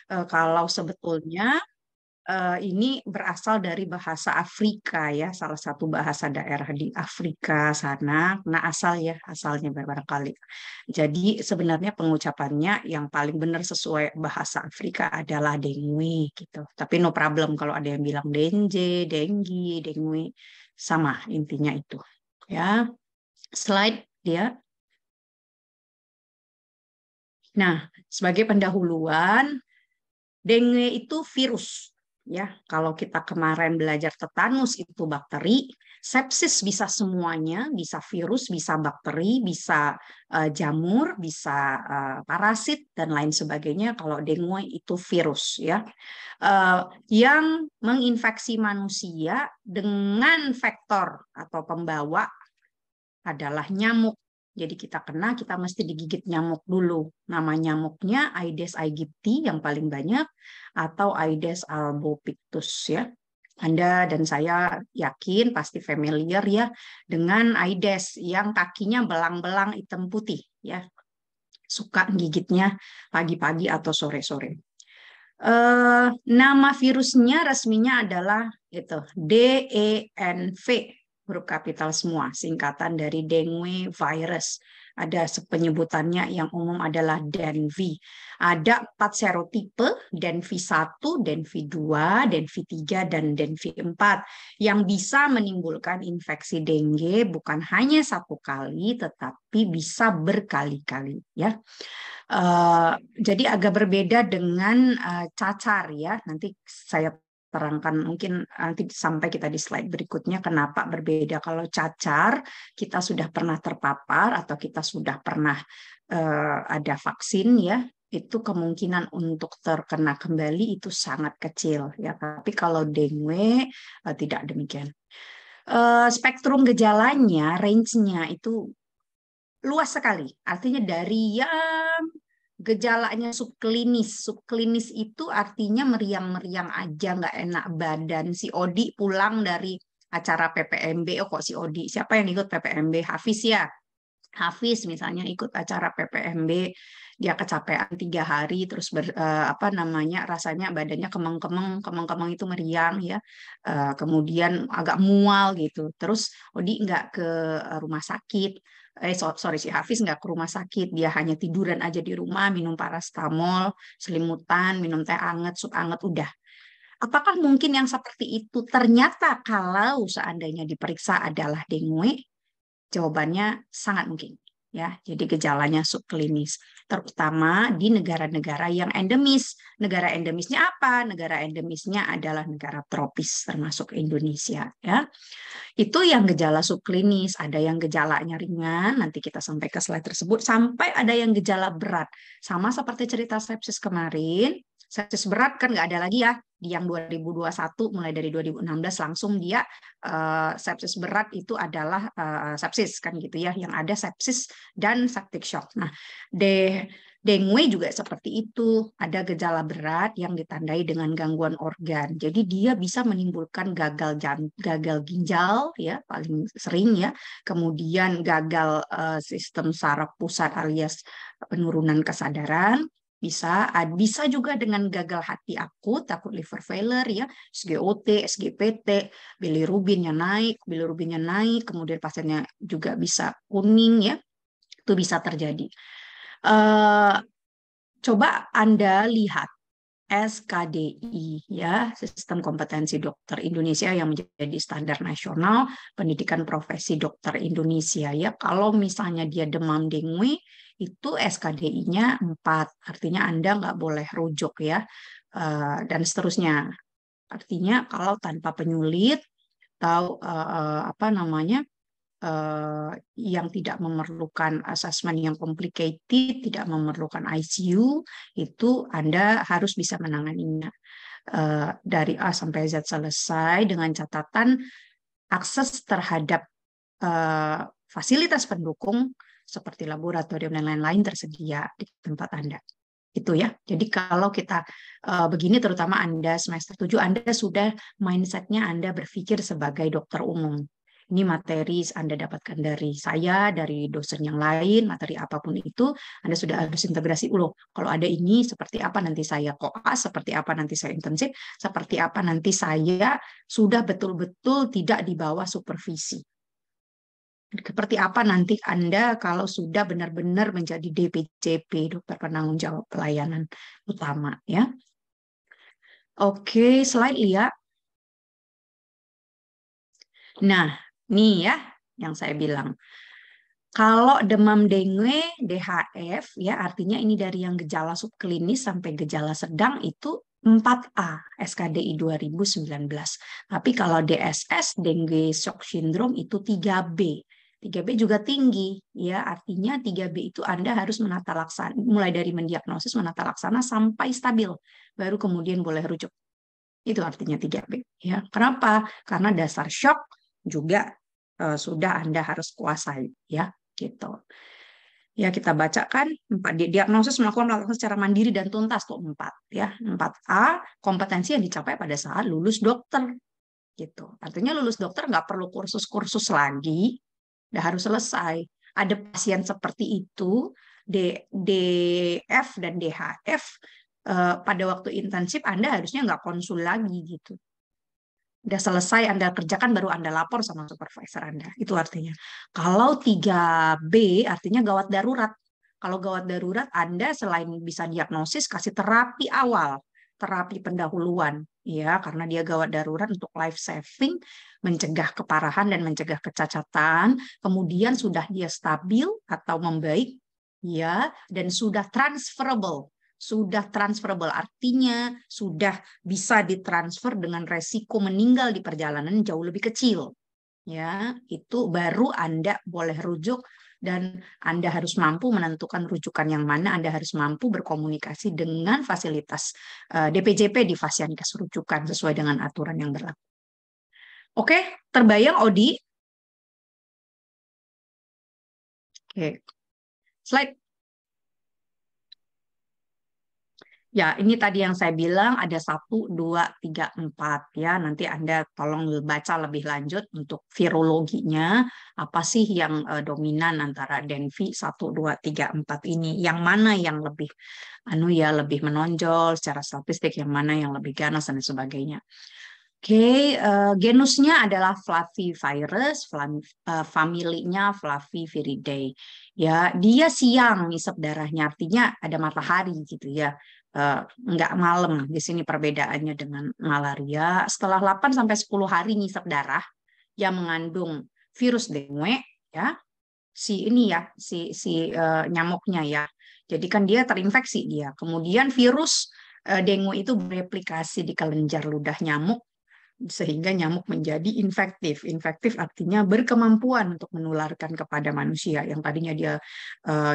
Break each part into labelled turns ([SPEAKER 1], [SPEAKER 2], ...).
[SPEAKER 1] kalau sebetulnya ini berasal dari bahasa Afrika ya, salah satu bahasa daerah di Afrika sana. Nah, asalnya barangkali. Jadi sebenarnya pengucapannya yang paling benar sesuai bahasa Afrika adalah dengue gitu. Tapi no problem kalau ada yang bilang dengue, denggi, dengue, sama intinya itu. Ya, slide dia. Nah, sebagai pendahuluan, dengue itu virus. Ya, kalau kita kemarin belajar tetanus itu bakteri, sepsis bisa semuanya, bisa virus, bisa bakteri, bisa jamur, bisa parasit dan lain sebagainya. Kalau dengue itu virus ya, yang menginfeksi manusia dengan vektor atau pembawa adalah nyamuk. Jadi kita kena, kita mesti digigit nyamuk dulu. Nama nyamuknya Aedes aegypti yang paling banyak atau Aedes albopictus ya. Anda dan saya yakin pasti familiar ya dengan Aedes yang kakinya belang-belang hitam putih ya. Suka gigitnya pagi-pagi atau sore-sore. Nama virusnya resminya adalah itu DENV, huruf kapital semua, singkatan dari dengue virus. Ada penyebutannya yang umum adalah DENV. Ada 4 serotipe, DENV1, DENV2, DENV3, dan DENV4 yang bisa menimbulkan infeksi dengue bukan hanya satu kali, tetapi bisa berkali-kali ya. Jadi agak berbeda dengan cacar ya. Nanti saya terangkan mungkin nanti sampai kita di slide berikutnya kenapa berbeda. Kalau cacar kita sudah pernah terpapar atau kita sudah pernah ada vaksin ya, itu kemungkinan untuk terkena kembali itu sangat kecil ya. Tapi kalau dengue tidak demikian. Spektrum gejalanya, range-nya itu luas sekali. Artinya dari yang gejalanya subklinis. Subklinis itu artinya meriang-meriang aja, nggak enak badan. Si Odi pulang dari acara PPMB, oh kok si Odi? Siapa yang ikut PPMB? Hafiz ya? Hafiz misalnya ikut acara PPMB, dia kecapean 3 hari, terus apa namanya rasanya badannya kemeng-kemeng itu meriang ya, kemudian agak mual gitu, terus Odi nggak ke rumah sakit, sorry si Hafiz nggak ke rumah sakit, dia hanya tiduran aja di rumah, minum parastamol, selimutan, minum teh anget, sup anget, udah. Apakah mungkin yang seperti itu ternyata kalau seandainya diperiksa adalah dengue? Jawabannya sangat mungkin. Ya, jadi gejalanya subklinis, terutama di negara-negara yang endemis. Negara endemisnya apa? Negara endemisnya adalah negara tropis, termasuk Indonesia. Ya, itu yang gejala subklinis. Ada yang gejalanya ringan, nanti kita sampai ke slide tersebut, sampai ada yang gejala berat. Sama seperti cerita sepsis kemarin, sepsis berat kan nggak ada lagi ya. Di yang 2021, mulai dari 2016 langsung dia sepsis berat itu adalah sepsis kan gitu ya. Yang ada sepsis dan septic shock. Nah, dengue juga seperti itu. Ada gejala berat yang ditandai dengan gangguan organ. Jadi dia bisa menimbulkan gagal ginjal ya paling sering ya. Kemudian gagal sistem saraf pusat alias penurunan kesadaran. Bisa juga dengan gagal hati akut liver failure ya, SGOT, SGPT, bilirubinnya naik, kemudian pasiennya juga bisa kuning ya, itu bisa terjadi. Coba Anda lihat SKDI ya, Sistem Kompetensi Dokter Indonesia yang menjadi standar nasional pendidikan profesi dokter Indonesia ya. Kalau misalnya dia demam dengue itu SKDI-nya 4, artinya Anda nggak boleh rujuk ya, dan seterusnya. Artinya kalau tanpa penyulit atau apa namanya yang tidak memerlukan asesmen yang complicated, tidak memerlukan ICU, itu Anda harus bisa menanganinya dari A sampai Z selesai dengan catatan akses terhadap fasilitas pendukung seperti laboratorium dan lain-lain tersedia di tempat Anda. Itu ya. Jadi kalau kita begini, terutama Anda semester 7, Anda sudah mindset-nya Anda berpikir sebagai dokter umum. Ini materi Anda dapatkan dari saya, dari dosen yang lain, materi apapun itu, Anda sudah harus integrasi ulang. Kalau ada ini, seperti apa nanti saya koas, seperti apa nanti saya intensif, seperti apa nanti saya sudah betul-betul tidak di bawah supervisi. Seperti apa nanti Anda kalau sudah benar-benar menjadi DPCP, dokter penanggung jawab pelayanan utama, ya. Oke, slide lihat. Nah, nih ya yang saya bilang. Kalau demam dengue, DHF, ya artinya ini dari yang gejala subklinis sampai gejala sedang itu 4A SKDI 2019. Tapi kalau DSS, dengue shock syndrome itu 3B. 3B juga tinggi, ya artinya 3B itu Anda harus menata laksana, mulai dari mendiagnosis, menata laksana sampai stabil, baru kemudian boleh rujuk. Itu artinya 3B. Ya. Kenapa? Karena dasar shock juga sudah Anda harus kuasai, ya gitu. Ya kita bacakan 4 diagnosis melakukan secara mandiri dan tuntas tuh 4 ya. 4A kompetensi yang dicapai pada saat lulus dokter gitu. Artinya lulus dokter nggak perlu kursus-kursus lagi, udah harus selesai. Ada pasien seperti itu DF dan DHF pada waktu intensif Anda harusnya nggak konsul lagi gitu. Udah selesai Anda kerjakan baru Anda lapor sama supervisor Anda. Itu artinya. Kalau 3B artinya gawat darurat. Kalau gawat darurat Anda selain bisa diagnosis kasih terapi awal, terapi pendahuluan ya karena dia gawat darurat untuk life saving, mencegah keparahan dan mencegah kecacatan, kemudian sudah dia stabil atau membaik ya dan sudah transferable artinya sudah bisa ditransfer dengan resiko meninggal di perjalanan jauh lebih kecil. Ya, itu baru Anda boleh rujuk dan Anda harus mampu menentukan rujukan yang mana, Anda harus mampu berkomunikasi dengan fasilitas DPJP di Fasiankes rujukan sesuai dengan aturan yang berlaku. Oke, terbayang Odi? Oke. Slide. Ya, ini tadi yang saya bilang ada 1, 2, 3, 4 ya. Nanti Anda tolong baca lebih lanjut untuk virologinya. Apa sih yang dominan antara Denvi 1, 2, 3, 4 ini? Yang mana yang lebih lebih menonjol secara statistik, yang mana yang lebih ganas dan sebagainya. Oke, genusnya adalah Flavivirus, familinya Flaviviridae. Ya, dia siang ngisep darahnya, artinya ada matahari gitu ya. Enggak malam. Di sini perbedaannya dengan malaria. Setelah 8 sampai 10 hari ngisep darah yang mengandung virus dengue ya. Si ini ya, si nyamuknya ya. Jadi kan dia terinfeksi dia. Kemudian virus dengue itu bereplikasi di kelenjar ludah nyamuk sehingga nyamuk menjadi infektif. Infektif artinya berkemampuan untuk menularkan kepada manusia. Yang tadinya dia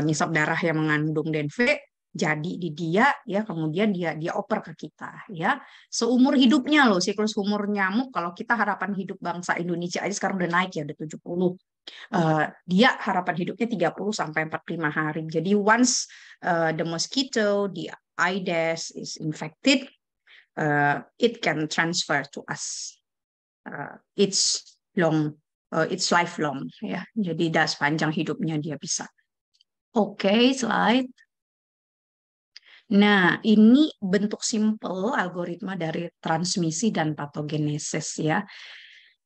[SPEAKER 1] ngisap darah yang mengandung dengue, jadi di dia ya kemudian dia oper ke kita ya. Seumur hidupnya loh siklus umur nyamuk kalau kita harapan hidup bangsa Indonesia aja sekarang udah naik ya udah 70. Dia harapan hidupnya 30 sampai 45 hari. Jadi once the mosquito, the Aedes is infected, it can transfer to us. It's lifelong ya. Jadi sepanjang hidupnya dia bisa. Oke, slide. Nah, ini bentuk simpel algoritma dari transmisi dan patogenesis ya.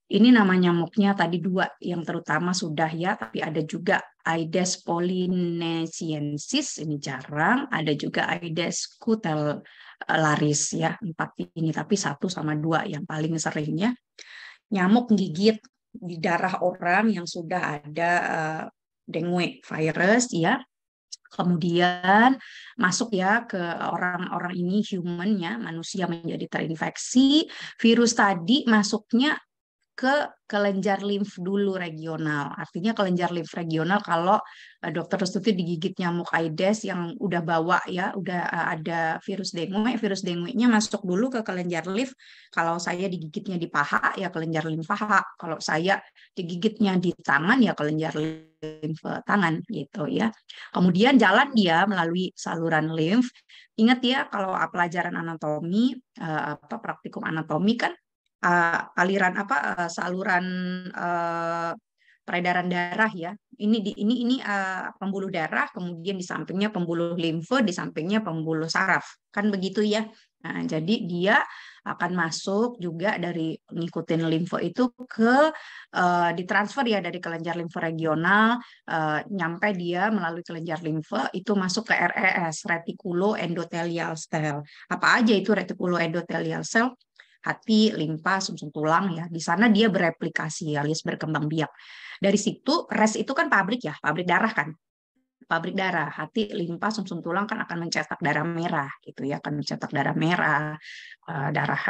[SPEAKER 1] Ini nama nyamuknya tadi 2 yang terutama sudah ya, tapi ada juga Aedes polynesiensis, ini jarang, ada juga Aedes cutellaris ya, 4 ini, tapi 1 sama 2 yang paling seringnya. Nyamuk gigit di darah orang yang sudah ada dengue virus ya. Kemudian masuk ya ke orang-orang ini human-nya, manusia menjadi terinfeksi. Virus tadi masuknya ke kelenjar limf dulu regional. Artinya kelenjar limf regional kalau dokter Restuti digigit nyamuk Aedes yang udah bawa ya, udah ada virus dengue-nya masuk dulu ke kelenjar limf. Kalau saya digigitnya di paha ya kelenjar limf paha. Kalau saya digigitnya di tangan ya kelenjar limf tangan gitu ya. Kemudian jalan dia melalui saluran limf. Ingat ya kalau pelajaran anatomi praktikum anatomi kan aliran saluran peredaran darah ya. Ini pembuluh darah, kemudian di sampingnya pembuluh limfe, di sampingnya pembuluh saraf. Kan begitu ya. Nah, jadi dia akan masuk juga dari ngikutin limfe itu ke ditransfer ya dari kelenjar limfe regional, nyampe dia melalui kelenjar limfe itu masuk ke RES, reticuloendothelial cell. Apa aja itu reticuloendothelial cell? Hati, limpa, sumsum tulang ya. Di sana dia bereplikasi alias berkembang biak. Dari situ res itu kan pabrik ya, pabrik darah kan. Pabrik darah, hati, limpa, sumsum tulang kan akan mencetak darah merah gitu ya, akan mencetak darah merah, darah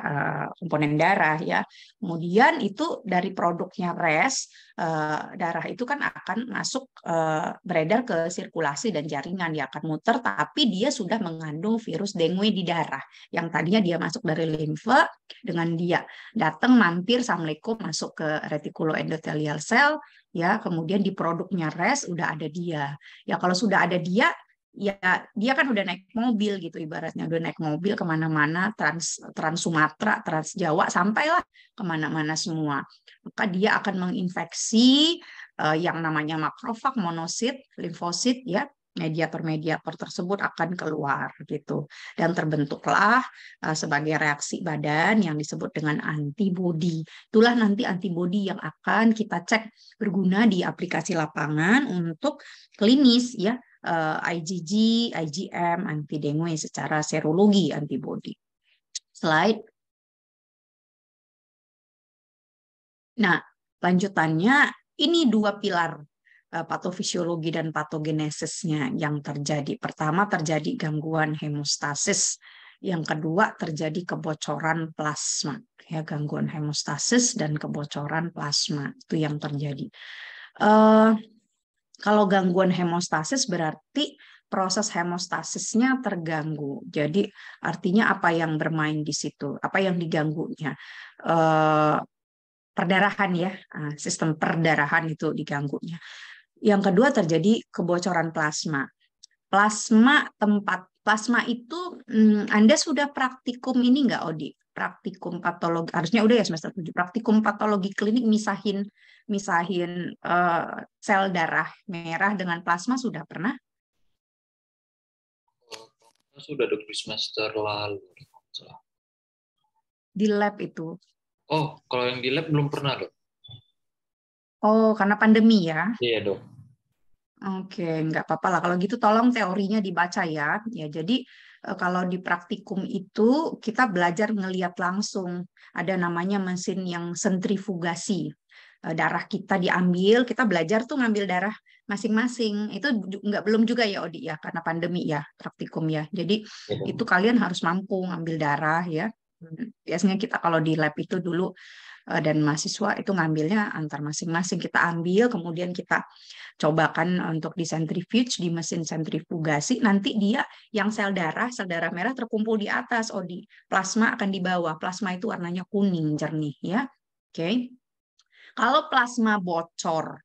[SPEAKER 1] komponen darah ya. Kemudian itu dari produknya res, darah itu kan akan masuk beredar ke sirkulasi dan jaringan, dia akan muter tapi dia sudah mengandung virus dengue di darah. Yang tadinya dia masuk dari limfe, dengan dia datang mampir assalamualaikum masuk ke reticuloendothelial cell ya, kemudian di produknya res udah ada dia. Ya kalau sudah ada dia, ya dia kan udah naik mobil gitu ibaratnya, udah naik mobil kemana-mana, trans Sumatera, trans Jawa, sampailah kemana-mana semua. Maka dia akan menginfeksi yang namanya makrofag, monosit, limfosit ya, mediator-mediator tersebut akan keluar gitu, dan terbentuklah sebagai reaksi badan yang disebut dengan antibodi. Itulah nanti antibodi yang akan kita cek berguna di aplikasi lapangan untuk klinis ya, IgG, IgM, anti dengue secara serologi antibodi. Slide. Nah, lanjutannya ini dua pilar patofisiologi dan patogenesisnya yang terjadi. Pertama terjadi gangguan hemostasis, yang kedua terjadi kebocoran plasma. Ya, gangguan hemostasis dan kebocoran plasma itu yang terjadi. Kalau gangguan hemostasis berarti proses hemostasisnya terganggu. Jadi artinya apa yang bermain di situ, apa yang diganggunya? Perdarahan ya, sistem perdarahan itu diganggunya. Yang kedua terjadi kebocoran plasma. Plasma itu Anda sudah praktikum ini nggak, Odi? Praktikum patologi, harusnya udah ya semester 7. Praktikum patologi klinik misahin sel darah merah dengan plasma sudah pernah?
[SPEAKER 2] Sudah dok di semester lalu.
[SPEAKER 1] Di lab itu.
[SPEAKER 2] Oh, kalau yang di lab belum pernah dok.
[SPEAKER 1] Oh, karena pandemi ya?
[SPEAKER 2] Iya dok.
[SPEAKER 1] Oke, nggak apa-apa lah. Kalau gitu tolong teorinya dibaca ya. Ya, jadi kalau di praktikum itu kita belajar ngelihat langsung. Ada namanya mesin yang sentrifugasi. Darah kita diambil, kita belajar tuh ngambil darah masing-masing. Itu belum juga ya Odi ya, karena pandemi ya praktikum ya. Jadi
[SPEAKER 2] Ya, dok.
[SPEAKER 1] itu kalian harus mampu ngambil darah ya. Biasanya kita kalau di lab itu dulu dan mahasiswa itu ngambilnya antar masing-masing. Kita ambil, kemudian kita cobakan untuk di centrifuge, di mesin sentrifugasi, nanti dia yang sel darah merah terkumpul di atas, di plasma akan di bawah. Plasma itu warnanya kuning jernih ya. Oke. Kalau plasma bocor,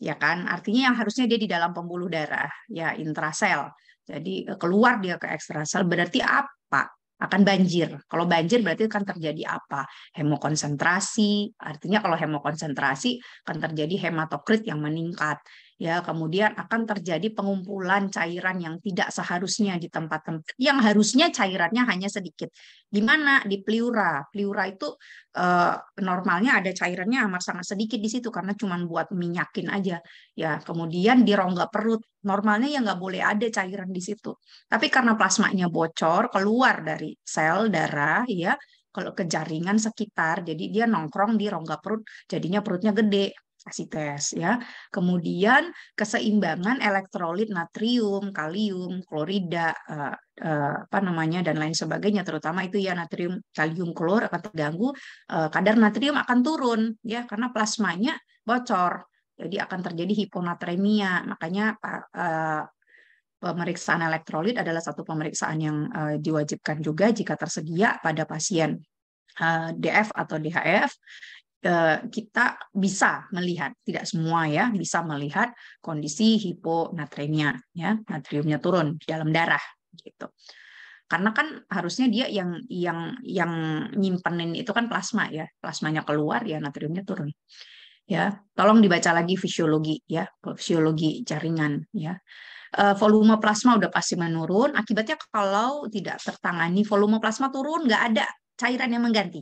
[SPEAKER 1] ya kan, artinya yang harusnya dia di dalam pembuluh darah, ya intrasel. Jadi keluar dia ke ekstrasel, berarti apa? Akan banjir. Kalau banjir berarti akan terjadi apa? Hemokonsentrasi. Artinya kalau hemokonsentrasi akan terjadi hematokrit yang meningkat. Ya, kemudian akan terjadi pengumpulan cairan yang tidak seharusnya di tempat-tempat yang harusnya cairannya hanya sedikit. Gimana di pleura? Pleura itu normalnya ada cairannya amat sangat sedikit di situ karena cuma buat minyakin aja. Ya, kemudian di rongga perut normalnya ya nggak boleh ada cairan di situ. Tapi karena plasmanya bocor keluar dari sel darah ya, kalau ke jaringan sekitar, jadi dia nongkrong di rongga perut, jadinya perutnya gede. Kasih tes ya. Kemudian keseimbangan elektrolit natrium, kalium, klorida, apa namanya dan lain sebagainya, terutama itu ya natrium, kalium, klor akan terganggu, kadar natrium akan turun ya karena plasmanya bocor. Jadi akan terjadi hiponatremia. Makanya pemeriksaan elektrolit adalah satu pemeriksaan yang diwajibkan juga jika tersedia pada pasien DF atau DHF. Kita bisa melihat, tidak semua ya, bisa melihat kondisi hiponatremia ya, natriumnya turun di dalam darah gitu. Karena kan harusnya dia yang nyimpenin itu kan plasma ya, plasmanya keluar ya natriumnya turun. Ya, tolong dibaca lagi fisiologi ya, fisiologi jaringan ya. Volume plasma udah pasti menurun. Akibatnya kalau tidak tertangani, volume plasma turun, nggak ada cairan yang mengganti.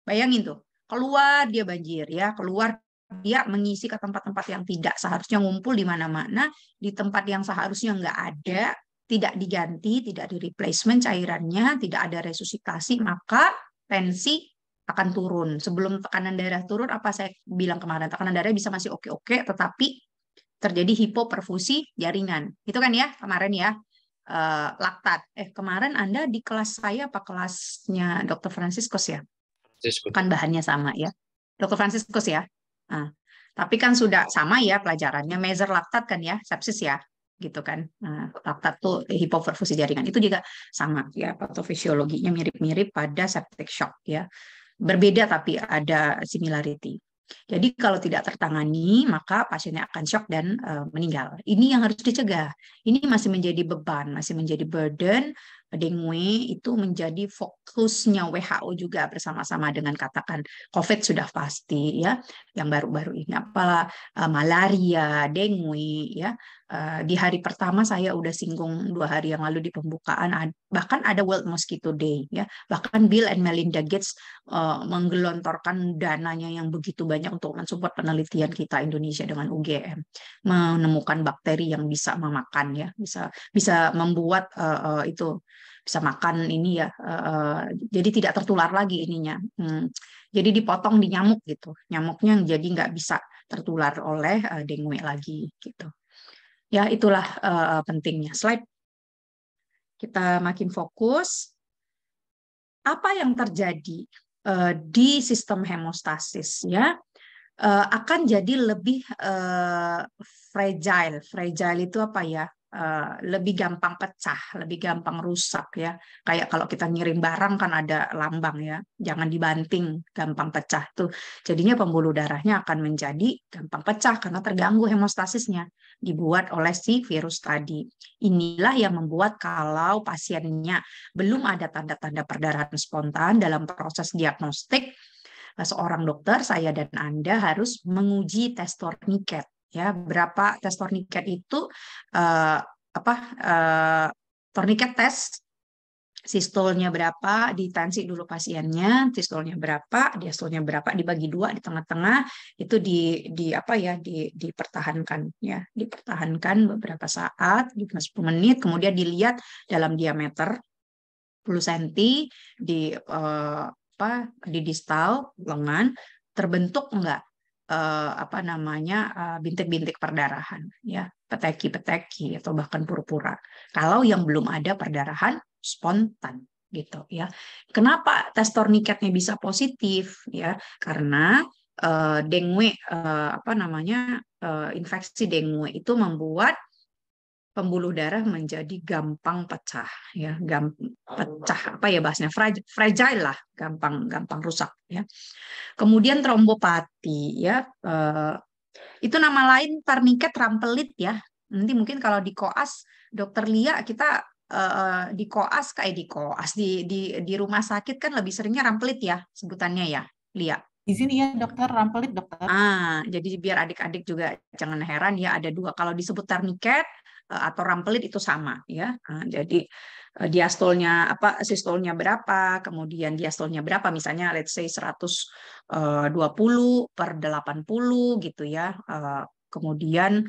[SPEAKER 1] Bayangin tuh, keluar dia banjir ya, keluar dia mengisi ke tempat-tempat yang tidak seharusnya ngumpul di mana-mana, di tempat yang seharusnya nggak ada, tidak diganti, tidak di replacement cairannya, tidak ada resusitasi, maka tensi akan turun. Sebelum tekanan darah turun, apa saya bilang kemarin, tekanan darah bisa masih oke-oke, tetapi terjadi hipoperfusi jaringan. Itu kan ya kemarin ya, laktat. Kemarin Anda di kelas saya apa kelasnya Dr. Franciscus ya?
[SPEAKER 2] Francisco.
[SPEAKER 1] Kan bahannya sama ya. Dr. Franciscus ya. Nah, tapi kan sudah sama ya pelajarannya. Measure laktat kan ya, sepsis ya. Gitu kan. Nah, laktat tuh hipoperfusi jaringan. Itu juga sama ya, patofisiologinya mirip-mirip pada septic shock ya. Berbeda tapi ada similarity. Jadi kalau tidak tertangani, maka pasiennya akan shock dan meninggal. Ini yang harus dicegah. Ini masih menjadi beban, masih menjadi burden. Dengue itu menjadi fokusnya WHO juga bersama-sama dengan katakan COVID sudah pasti ya, yang baru-baru ini apa malaria, dengue ya. Di hari pertama saya udah singgung 2 hari yang lalu di pembukaan, bahkan ada World Mosquito Day ya, bahkan Bill and Melinda Gates menggelontorkan dananya yang begitu banyak untuk mensupport penelitian kita Indonesia dengan UGM, menemukan bakteri yang bisa memakan ya, bisa membuat itu bisa makan ini ya, jadi tidak tertular lagi ininya. Jadi dipotong di nyamuk gitu, nyamuknya jadi nggak bisa tertular oleh dengue lagi gitu. Ya itulah pentingnya. Slide kita makin fokus. Apa yang terjadi di sistem hemostasis ya? Akan jadi lebih fragile. Fragile itu apa ya? Lebih gampang pecah, lebih gampang rusak ya. Kayak kalau kita ngirim barang kan ada lambang ya, jangan dibanting, gampang pecah tuh. Jadinya pembuluh darahnya akan menjadi gampang pecah karena terganggu hemostasisnya dibuat oleh si virus tadi. Inilah yang membuat kalau pasiennya belum ada tanda-tanda perdarahan spontan dalam proses diagnostik, seorang dokter, saya dan Anda harus menguji tes tourniquet ya. Berapa tes tourniquet itu tourniquet tes sistolnya berapa, ditensi dulu pasiennya, sistolnya berapa, diastolnya berapa, dibagi 2 di tengah-tengah itu dipertahankan ya, dipertahankan beberapa saat, 10 menit, kemudian dilihat dalam diameter 10 cm di distal lengan terbentuk enggak bintik-bintik perdarahan ya, peteki-peteki atau bahkan purpura. Kalau yang belum ada perdarahan spontan gitu ya. Kenapa tes tourniquetnya bisa positif ya? Karena dengue infeksi dengue itu membuat pembuluh darah menjadi gampang pecah ya, pecah apa ya bahasnya, fragile lah, gampang rusak ya. Kemudian trombopati ya, itu nama lain tourniquet rampelit ya. Nanti mungkin kalau di koas dokter Lia kita di rumah sakit kan lebih seringnya rampelit ya sebutannya ya, Lia.
[SPEAKER 3] Di sini ya dokter, rampelit dokter.
[SPEAKER 1] Jadi biar adik-adik juga jangan heran ya, ada 2. Kalau disebut tourniquet atau rampelit itu sama ya. Jadi diastolnya sistolnya berapa, kemudian diastolnya berapa, misalnya let's say 120/80 gitu ya. Kemudian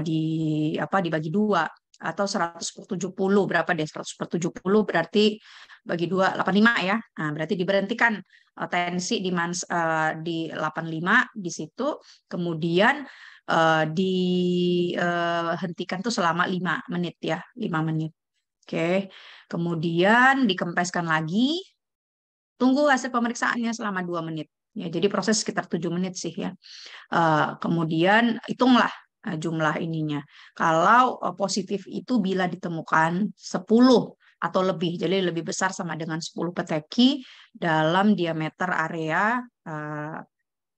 [SPEAKER 1] dibagi 2 atau 100/70 berapa deh, 100/70 berarti bagi 2 85 ya. Berarti diberhentikan tensi di 85 di situ, kemudian dihentikan tuh selama 5 menit ya, 5 menit. Oke. Kemudian dikempeskan lagi, tunggu hasil pemeriksaannya selama 2 menit. Ya, jadi proses sekitar 7 menit sih ya. Kemudian hitunglah jumlah ininya. Kalau positif itu bila ditemukan 10 atau lebih, jadi lebih besar sama dengan 10 peteki dalam diameter area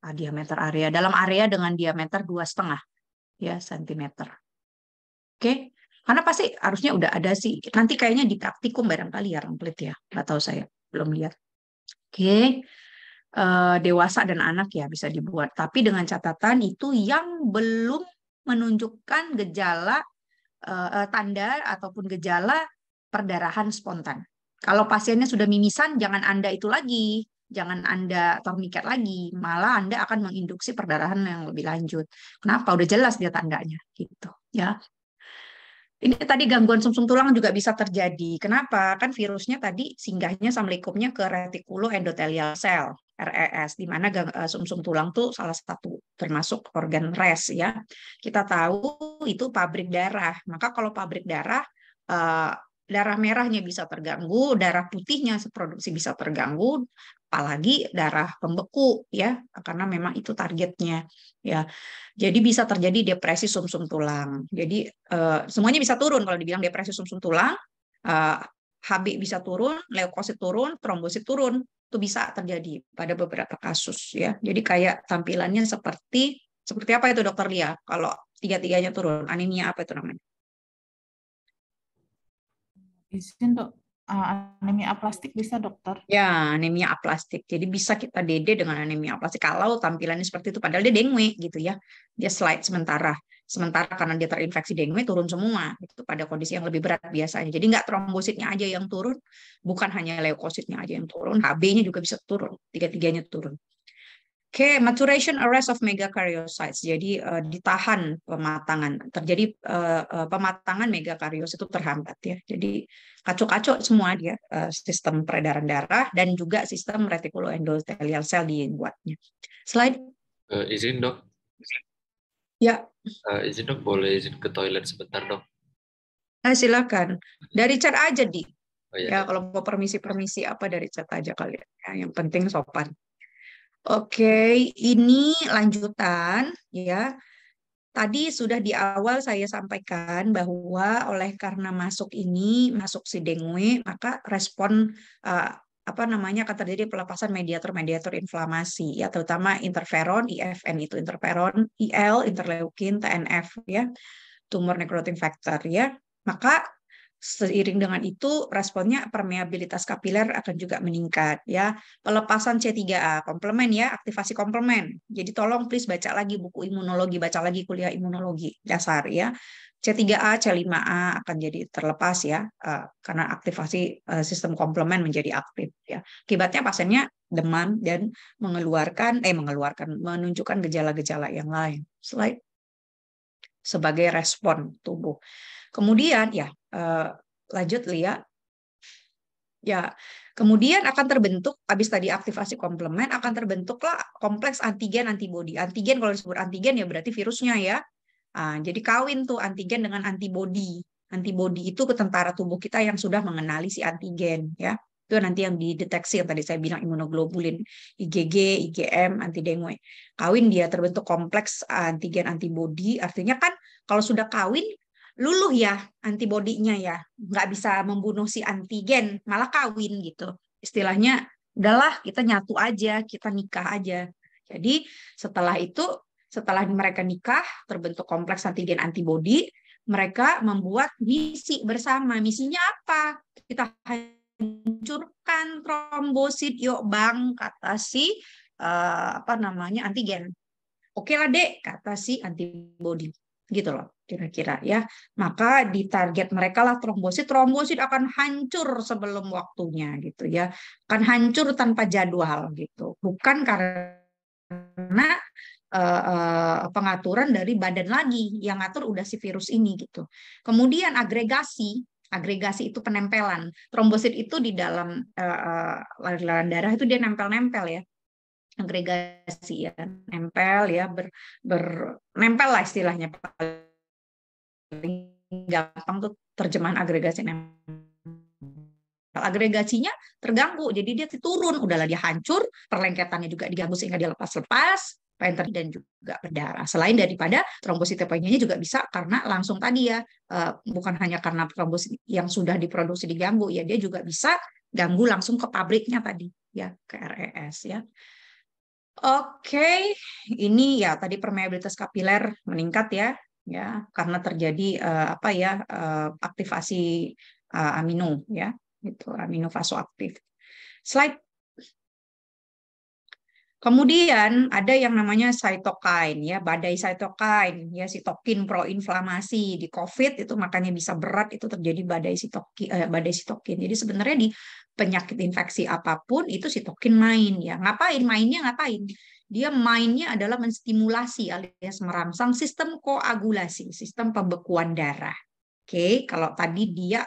[SPEAKER 1] dalam area dengan diameter 2,5 ya cm. Oke. Karena pasti harusnya udah ada sih. Nanti kayaknya di praktikum barangkali ya Ramplit ya. Nggak tahu saya, belum lihat. Oke. Dewasa dan anak ya bisa dibuat. Tapi dengan catatan itu yang belum menunjukkan gejala, tanda ataupun gejala perdarahan spontan. Kalau pasiennya sudah mimisan, jangan Anda itu lagi. Jangan Anda torniket lagi. Malah Anda akan menginduksi perdarahan yang lebih lanjut. Kenapa? Udah jelas dia tandanya. Gitu ya. Ini tadi gangguan sumsum tulang juga bisa terjadi. Kenapa? Kan virusnya tadi singgahnya assalamualaikumnya ke retikulo endothelial cell, RES, di mana sumsum tulang tuh salah satu termasuk organ res ya. Kita tahu itu pabrik darah. Maka kalau pabrik darah, darah merahnya bisa terganggu, darah putihnya produksi bisa terganggu, apalagi darah pembeku ya, karena memang itu targetnya ya. Jadi bisa terjadi depresi sumsum tulang. Jadi semuanya bisa turun kalau dibilang depresi sumsum tulang, HB bisa turun, leukosit turun, trombosit turun. Itu bisa terjadi pada beberapa kasus ya. Jadi kayak tampilannya seperti apa itu Dokter Lia? Kalau tiga-tiganya turun, anemia apa itu namanya?
[SPEAKER 3] Izin dok, anemia aplastik bisa dokter.
[SPEAKER 1] Ya, anemia aplastik. Jadi bisa kita DD dengan anemia aplastik kalau tampilannya seperti itu. Padahal dia dengue gitu ya. Dia slide sementara. Sementara karena dia terinfeksi dengue turun semua. Itu pada kondisi yang lebih berat biasanya. Jadi nggak trombositnya aja yang turun. Bukan hanya leukositnya aja yang turun. HB-nya juga bisa turun. Tiga-tiganya turun. Oke, maturation arrest of megakaryocytes. Jadi ditahan pematangan. Terjadi pematangan megakaryosit itu terhambat ya. Jadi kacau-kacau semua dia sistem peredaran darah dan juga sistem retikuloendotelial cell dibuatnya. Slide.
[SPEAKER 2] Izin dok,
[SPEAKER 1] Ya,
[SPEAKER 2] izin dok, boleh izin ke toilet sebentar dok?
[SPEAKER 1] silakan. Dari chat aja di.
[SPEAKER 2] Oh iya
[SPEAKER 1] Ya,
[SPEAKER 2] dok.
[SPEAKER 1] kalau mau permisi-permisi apa dari chat aja kalian. Ya, yang penting sopan. Oke, ini lanjutan ya. Tadi sudah di awal saya sampaikan bahwa oleh karena masuk si dengue, maka respon apa namanya akan terjadi pelepasan mediator-mediator inflamasi ya, terutama interferon, IFN itu interferon, IL, interleukin, TNF ya, tumor necrotic factor ya. Maka seiring dengan itu responnya permeabilitas kapiler akan juga meningkat ya. Pelepasan C3A komplement ya, aktivasi komplement. Jadi tolong please baca lagi buku imunologi, baca lagi kuliah imunologi dasar ya. C3A, C5A akan jadi terlepas ya karena aktivasi sistem komplement menjadi aktif ya. Akibatnya pasiennya demam dan menunjukkan gejala-gejala yang lain. Slide. Sebagai respon tubuh. Kemudian ya lanjut Lia. Ya, kemudian akan terbentuk habis tadi aktivasi komplement akan terbentuklah kompleks antigen antibodi. Antigen kalau disebut antigen ya berarti virusnya ya. Jadi kawin tuh antigen dengan antibodi. Antibodi itu ke tentara tubuh kita yang sudah mengenali si antigen ya. Itu nanti yang dideteksi yang tadi saya bilang imunoglobulin, IgG, IgM, anti dengue. Kawin dia terbentuk kompleks antigen antibodi. Artinya kan kalau sudah kawin luluh ya antibodinya ya, nggak bisa membunuh si antigen, malah kawin gitu. Istilahnya, udahlah kita nyatu aja, kita nikah aja. Jadi setelah itu, setelah mereka nikah, terbentuk kompleks antigen antibodi, mereka membuat misi bersama. Misinya apa? Kita hancurkan trombosit, yuk bang, kata si apa namanya antigen. Oke lah dek, kata si antibodi. Gitu loh, kira-kira ya. Maka di target mereka lah trombosit akan hancur sebelum waktunya gitu ya. Akan hancur tanpa jadwal gitu. Bukan karena pengaturan dari badan lagi yang ngatur udah si virus ini gitu. Kemudian agregasi itu penempelan. Trombosit itu di dalam aliran darah itu dia nempel-nempel ya. Agregasi ya, nempel ya, nempel lah istilahnya, paling gampang tuh terjemahan agregasi nempel. Agregasinya terganggu, jadi dia turun, udahlah dia hancur, perlengketannya juga diganggu sehingga dia lepas-lepas, dan juga berdarah. Selain daripada trombositopenianya juga bisa karena langsung tadi ya, bukan hanya karena trombosit yang sudah diproduksi diganggu ya, dia juga bisa ganggu langsung ke pabriknya tadi ya, ke RES ya. Oke, ini ya tadi permeabilitas kapiler meningkat ya. ya, karena terjadi aktivasi amino, ya, itu amino vasoaktif. Slide. Kemudian ada yang namanya cytokine, ya, badai cytokine, ya, sitokin proinflamasi di COVID itu makanya bisa berat, itu terjadi badai sitokin. Jadi sebenarnya di penyakit infeksi apapun itu sitokin main, ya. Mainnya ngapain? Dia mainnya adalah menstimulasi alias merangsang sistem koagulasi, sistem pembekuan darah. Oke, kalau tadi dia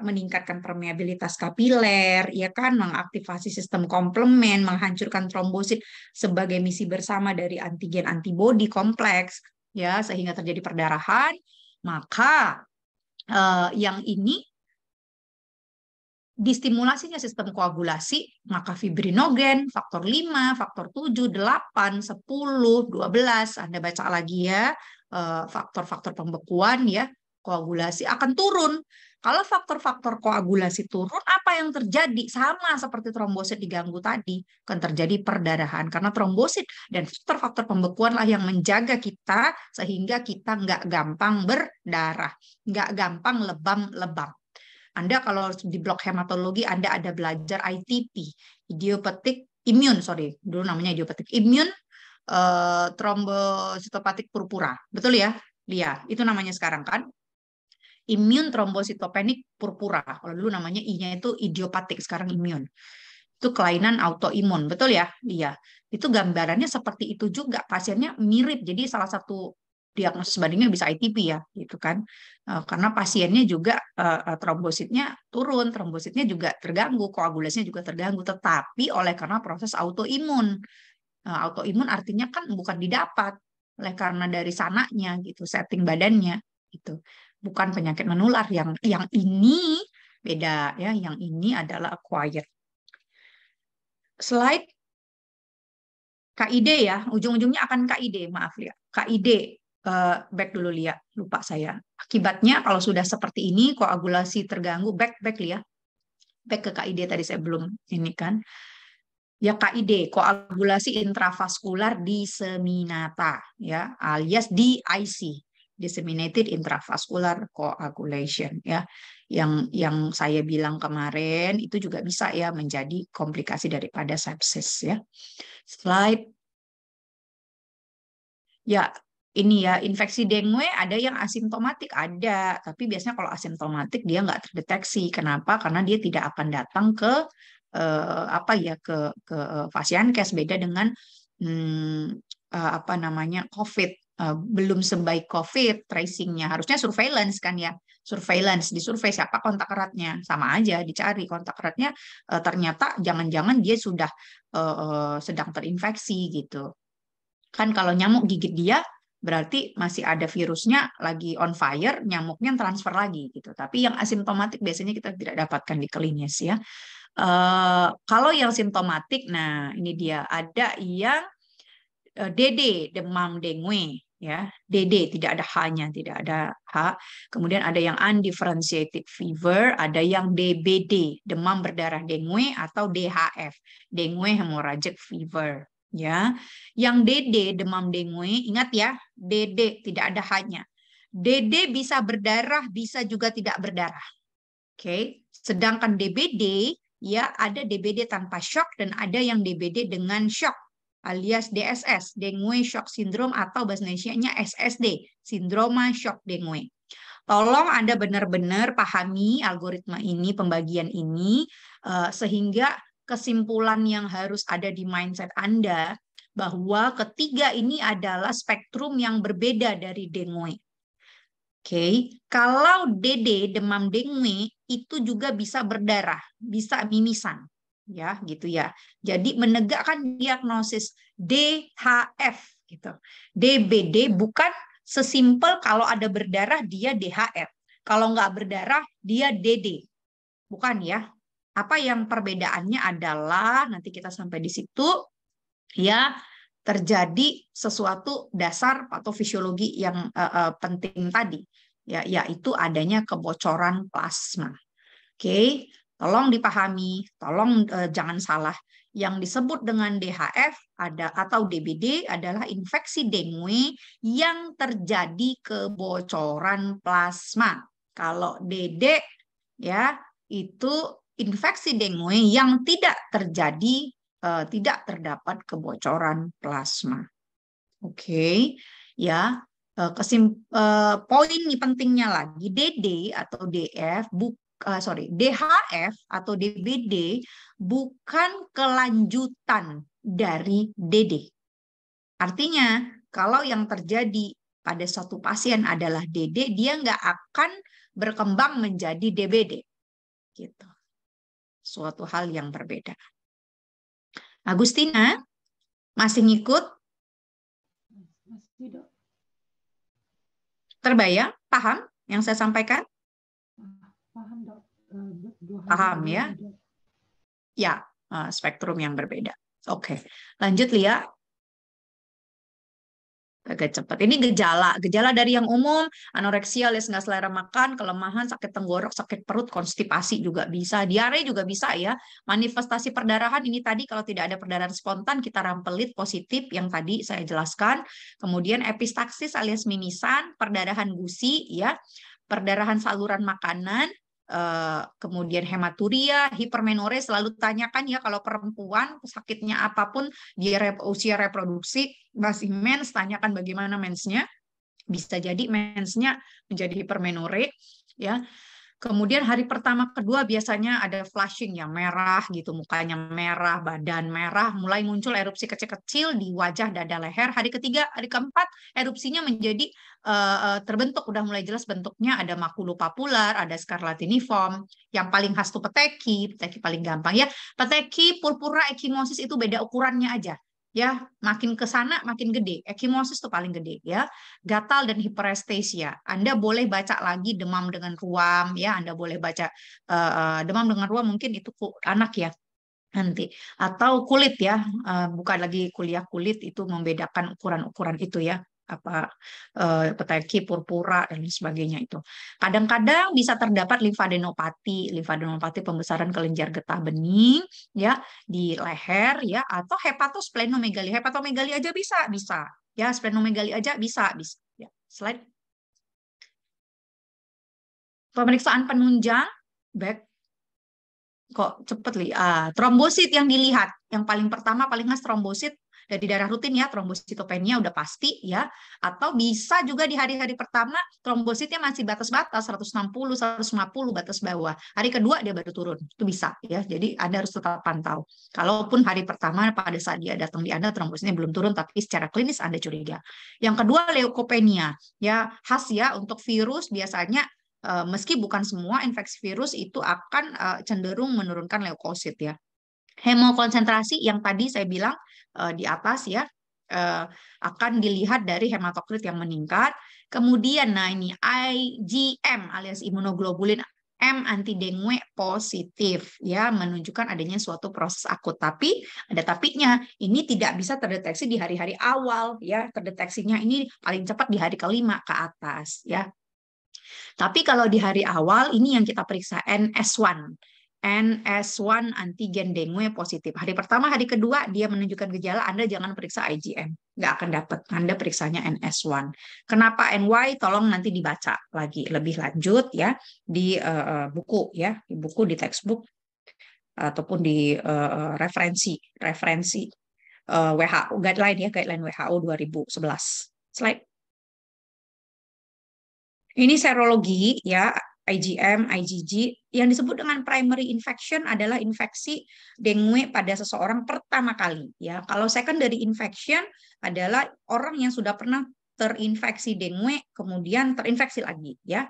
[SPEAKER 1] meningkatkan permeabilitas kapiler, ya kan, mengaktifasi sistem komplement, menghancurkan trombosit sebagai misi bersama dari antigen antibodi kompleks, ya, sehingga terjadi perdarahan. Maka yang ini distimulasinya sistem koagulasi, maka fibrinogen, faktor 5, faktor 7, 8, 10, 12, Anda baca lagi ya, faktor-faktor pembekuan, ya, koagulasi akan turun. Kalau faktor-faktor koagulasi turun, apa yang terjadi? Sama seperti trombosit diganggu tadi, akan terjadi perdarahan. Karena trombosit dan faktor-faktor pembekuan lah yang menjaga kita sehingga kita nggak gampang berdarah, nggak gampang lebam-lebam. Anda kalau di blok hematologi Anda ada belajar ITP, dulu namanya idiopatik immune trombositopatik purpura. Betul ya? Dia, itu namanya sekarang kan? Immune trombositopenic purpura. Kalau dulu namanya I-nya itu idiopatik, sekarang immune. Itu kelainan autoimun, betul ya? Iya. Itu gambarannya seperti itu juga. Pasiennya mirip. Jadi salah satu diagnosis bandingnya bisa ITP ya, gitu kan? Karena pasiennya juga trombositnya turun, trombositnya juga terganggu, koagulasinya juga terganggu. Tetapi oleh karena proses autoimun. Autoimun artinya kan bukan didapat, oleh karena dari sananya gitu, setting badannya gitu. Bukan penyakit menular. Yang ini beda ya, yang ini adalah acquired. Slide. KID ya, ujung-ujungnya akan KID, maaf ya. KID, back dulu Lia, lupa saya. Akibatnya kalau sudah seperti ini, koagulasi terganggu, back Lia. Back ke KID tadi saya belum ini kan. Ya, KID, koagulasi intravaskular diseminata, ya, alias DIC, disseminated intravascular coagulation, ya, yang saya bilang kemarin itu juga bisa ya menjadi komplikasi daripada sepsis, ya. Slide. Ya, ini ya, infeksi dengue ada yang asimptomatik, ada, tapi biasanya kalau asimptomatik dia nggak terdeteksi. Kenapa? Karena dia tidak akan datang ke ke Fasiankes, beda dengan COVID. Belum sebaik COVID tracingnya, harusnya surveillance kan ya, surveillance, disurvei siapa kontak eratnya, sama aja dicari kontak eratnya, ternyata jangan-jangan dia sudah sedang terinfeksi gitu kan. Kalau nyamuk gigit dia berarti masih ada virusnya lagi on fire, nyamuknya transfer lagi gitu. Tapi yang asimptomatik biasanya kita tidak dapatkan di klinis ya. Kalau yang simptomatik, nah ini dia, ada yang DD, demam dengue, ya, DD tidak ada H-nya, tidak ada H. Kemudian ada yang undifferentiated fever, ada yang DBD, demam berdarah dengue, atau DHF, dengue hemorrhagic fever, ya. Yang DD, demam dengue, ingat ya, DD tidak ada H-nya. DD bisa berdarah, bisa juga tidak berdarah. Oke, sedangkan DBD ya ada DBD tanpa shock dan ada yang DBD dengan shock alias DSS, dengue shock syndrome, atau bahasa Indonesianya SSD, sindroma shock dengue. Tolong Anda benar-benar pahami algoritma ini, pembagian ini, sehingga kesimpulan yang harus ada di mindset Anda bahwa ketiga ini adalah spektrum yang berbeda dari dengue. Oke, kalau DD, demam dengue, itu juga bisa berdarah, bisa mimisan, ya, gitu ya. Jadi menegakkan diagnosis DHF, gitu. DBD bukan sesimpel kalau ada berdarah dia DHF, kalau nggak berdarah dia DD, bukan ya. Apa yang perbedaannya adalah nanti kita sampai di situ, ya. Terjadi sesuatu dasar patofisiologi yang penting tadi, ya, yaitu adanya kebocoran plasma. Oke, Tolong dipahami, tolong jangan salah. Yang disebut dengan DHF atau DBD adalah infeksi dengue yang terjadi kebocoran plasma. Kalau DD ya itu infeksi dengue yang tidak terjadi, tidak terdapat kebocoran plasma. Oke, ya. Poin nih pentingnya lagi, DD atau DF DHF atau DBD bukan kelanjutan dari DD. Artinya, kalau yang terjadi pada suatu pasien adalah DD, dia nggak akan berkembang menjadi DBD. Gitu. Suatu hal yang berbeda. Agustina, masih ngikut?
[SPEAKER 3] Masih, Dok.
[SPEAKER 1] Terbayang? Paham yang saya sampaikan?
[SPEAKER 3] Paham, Dok.
[SPEAKER 1] Paham ya? Ya, spektrum yang berbeda. Oke, lanjut Lia. Agak cepat. Ini gejala dari yang umum, anoreksia alias nggak selera makan, kelemahan, sakit tenggorok, sakit perut, konstipasi juga bisa, diare juga bisa ya. Manifestasi perdarahan ini tadi kalau tidak ada perdarahan spontan kita rampelit positif yang tadi saya jelaskan. Kemudian epistaksis alias mimisan, perdarahan gusi ya, perdarahan saluran makanan. Kemudian hematuria, hipermenore, selalu tanyakan ya kalau perempuan sakitnya apapun dia usia reproduksi masih mens, tanyakan bagaimana mensnya, bisa jadi mensnya menjadi hipermenore ya. Kemudian hari pertama kedua biasanya ada flushing ya, merah gitu, mukanya merah, badan merah, mulai muncul erupsi kecil-kecil di wajah, dada, leher. Hari ketiga, hari keempat erupsinya menjadi terbentuk, udah mulai jelas bentuknya, ada makulopapular, ada scarlatiniform. Yang paling khas tuh peteki paling gampang ya. Peteki, purpura, ekimosis itu beda ukurannya aja. Ya, makin ke sana makin gede. Ekimosis itu paling gede ya. Gatal dan hiperestesia. Anda boleh baca lagi demam dengan ruam ya. Anda boleh baca demam dengan ruam mungkin itu anak ya nanti, atau kulit ya. Bukan lagi kuliah kulit itu membedakan ukuran-ukuran itu ya. Apa peteki, purpura dan sebagainya itu. Kadang-kadang bisa terdapat limfadenopati pembesaran kelenjar getah bening ya di leher ya, atau hepatosplenomegali. Hepatomegali aja bisa ya, splenomegali aja bisa ya. Slide. Pemeriksaan penunjang back kok cepet li. Trombosit yang dilihat yang paling pertama paling khas trombosit dari darah rutin ya, trombositopenia udah pasti ya, atau bisa juga di hari-hari pertama trombositnya masih batas-batas 160 150 batas bawah, hari kedua dia baru turun, itu bisa ya. Jadi Anda harus tetap pantau, kalaupun hari pertama pada saat dia datang di Anda trombositnya belum turun tapi secara klinis Anda curiga. Yang kedua leukopenia ya, khas ya untuk virus biasanya. Meski bukan semua infeksi virus itu akan cenderung menurunkan leukosit ya. Hemokonsentrasi yang tadi saya bilang di atas ya, akan dilihat dari hematokrit yang meningkat. Kemudian nah ini IgM alias imunoglobulin M anti dengue positif ya, menunjukkan adanya suatu proses akut. Tapi ada tapinya, ini tidak bisa terdeteksi di hari-hari awal ya, terdeteksinya ini paling cepat di hari kelima ke atas ya. Tapi kalau di hari awal ini yang kita periksa NS1 antigen dengue positif. Hari pertama, hari kedua dia menunjukkan gejala, Anda jangan periksa IgM. Nggak akan dapat. Anda periksanya NS1. Kenapa NY? Tolong nanti dibaca lagi lebih lanjut ya di buku ya, di buku, di textbook ataupun di referensi WHO guideline ya, guideline WHO 2011. Slide. Ini serologi ya, IgM, IgG. Yang disebut dengan primary infection adalah infeksi dengue pada seseorang pertama kali ya. Kalau secondary infection adalah orang yang sudah pernah terinfeksi dengue kemudian terinfeksi lagi ya.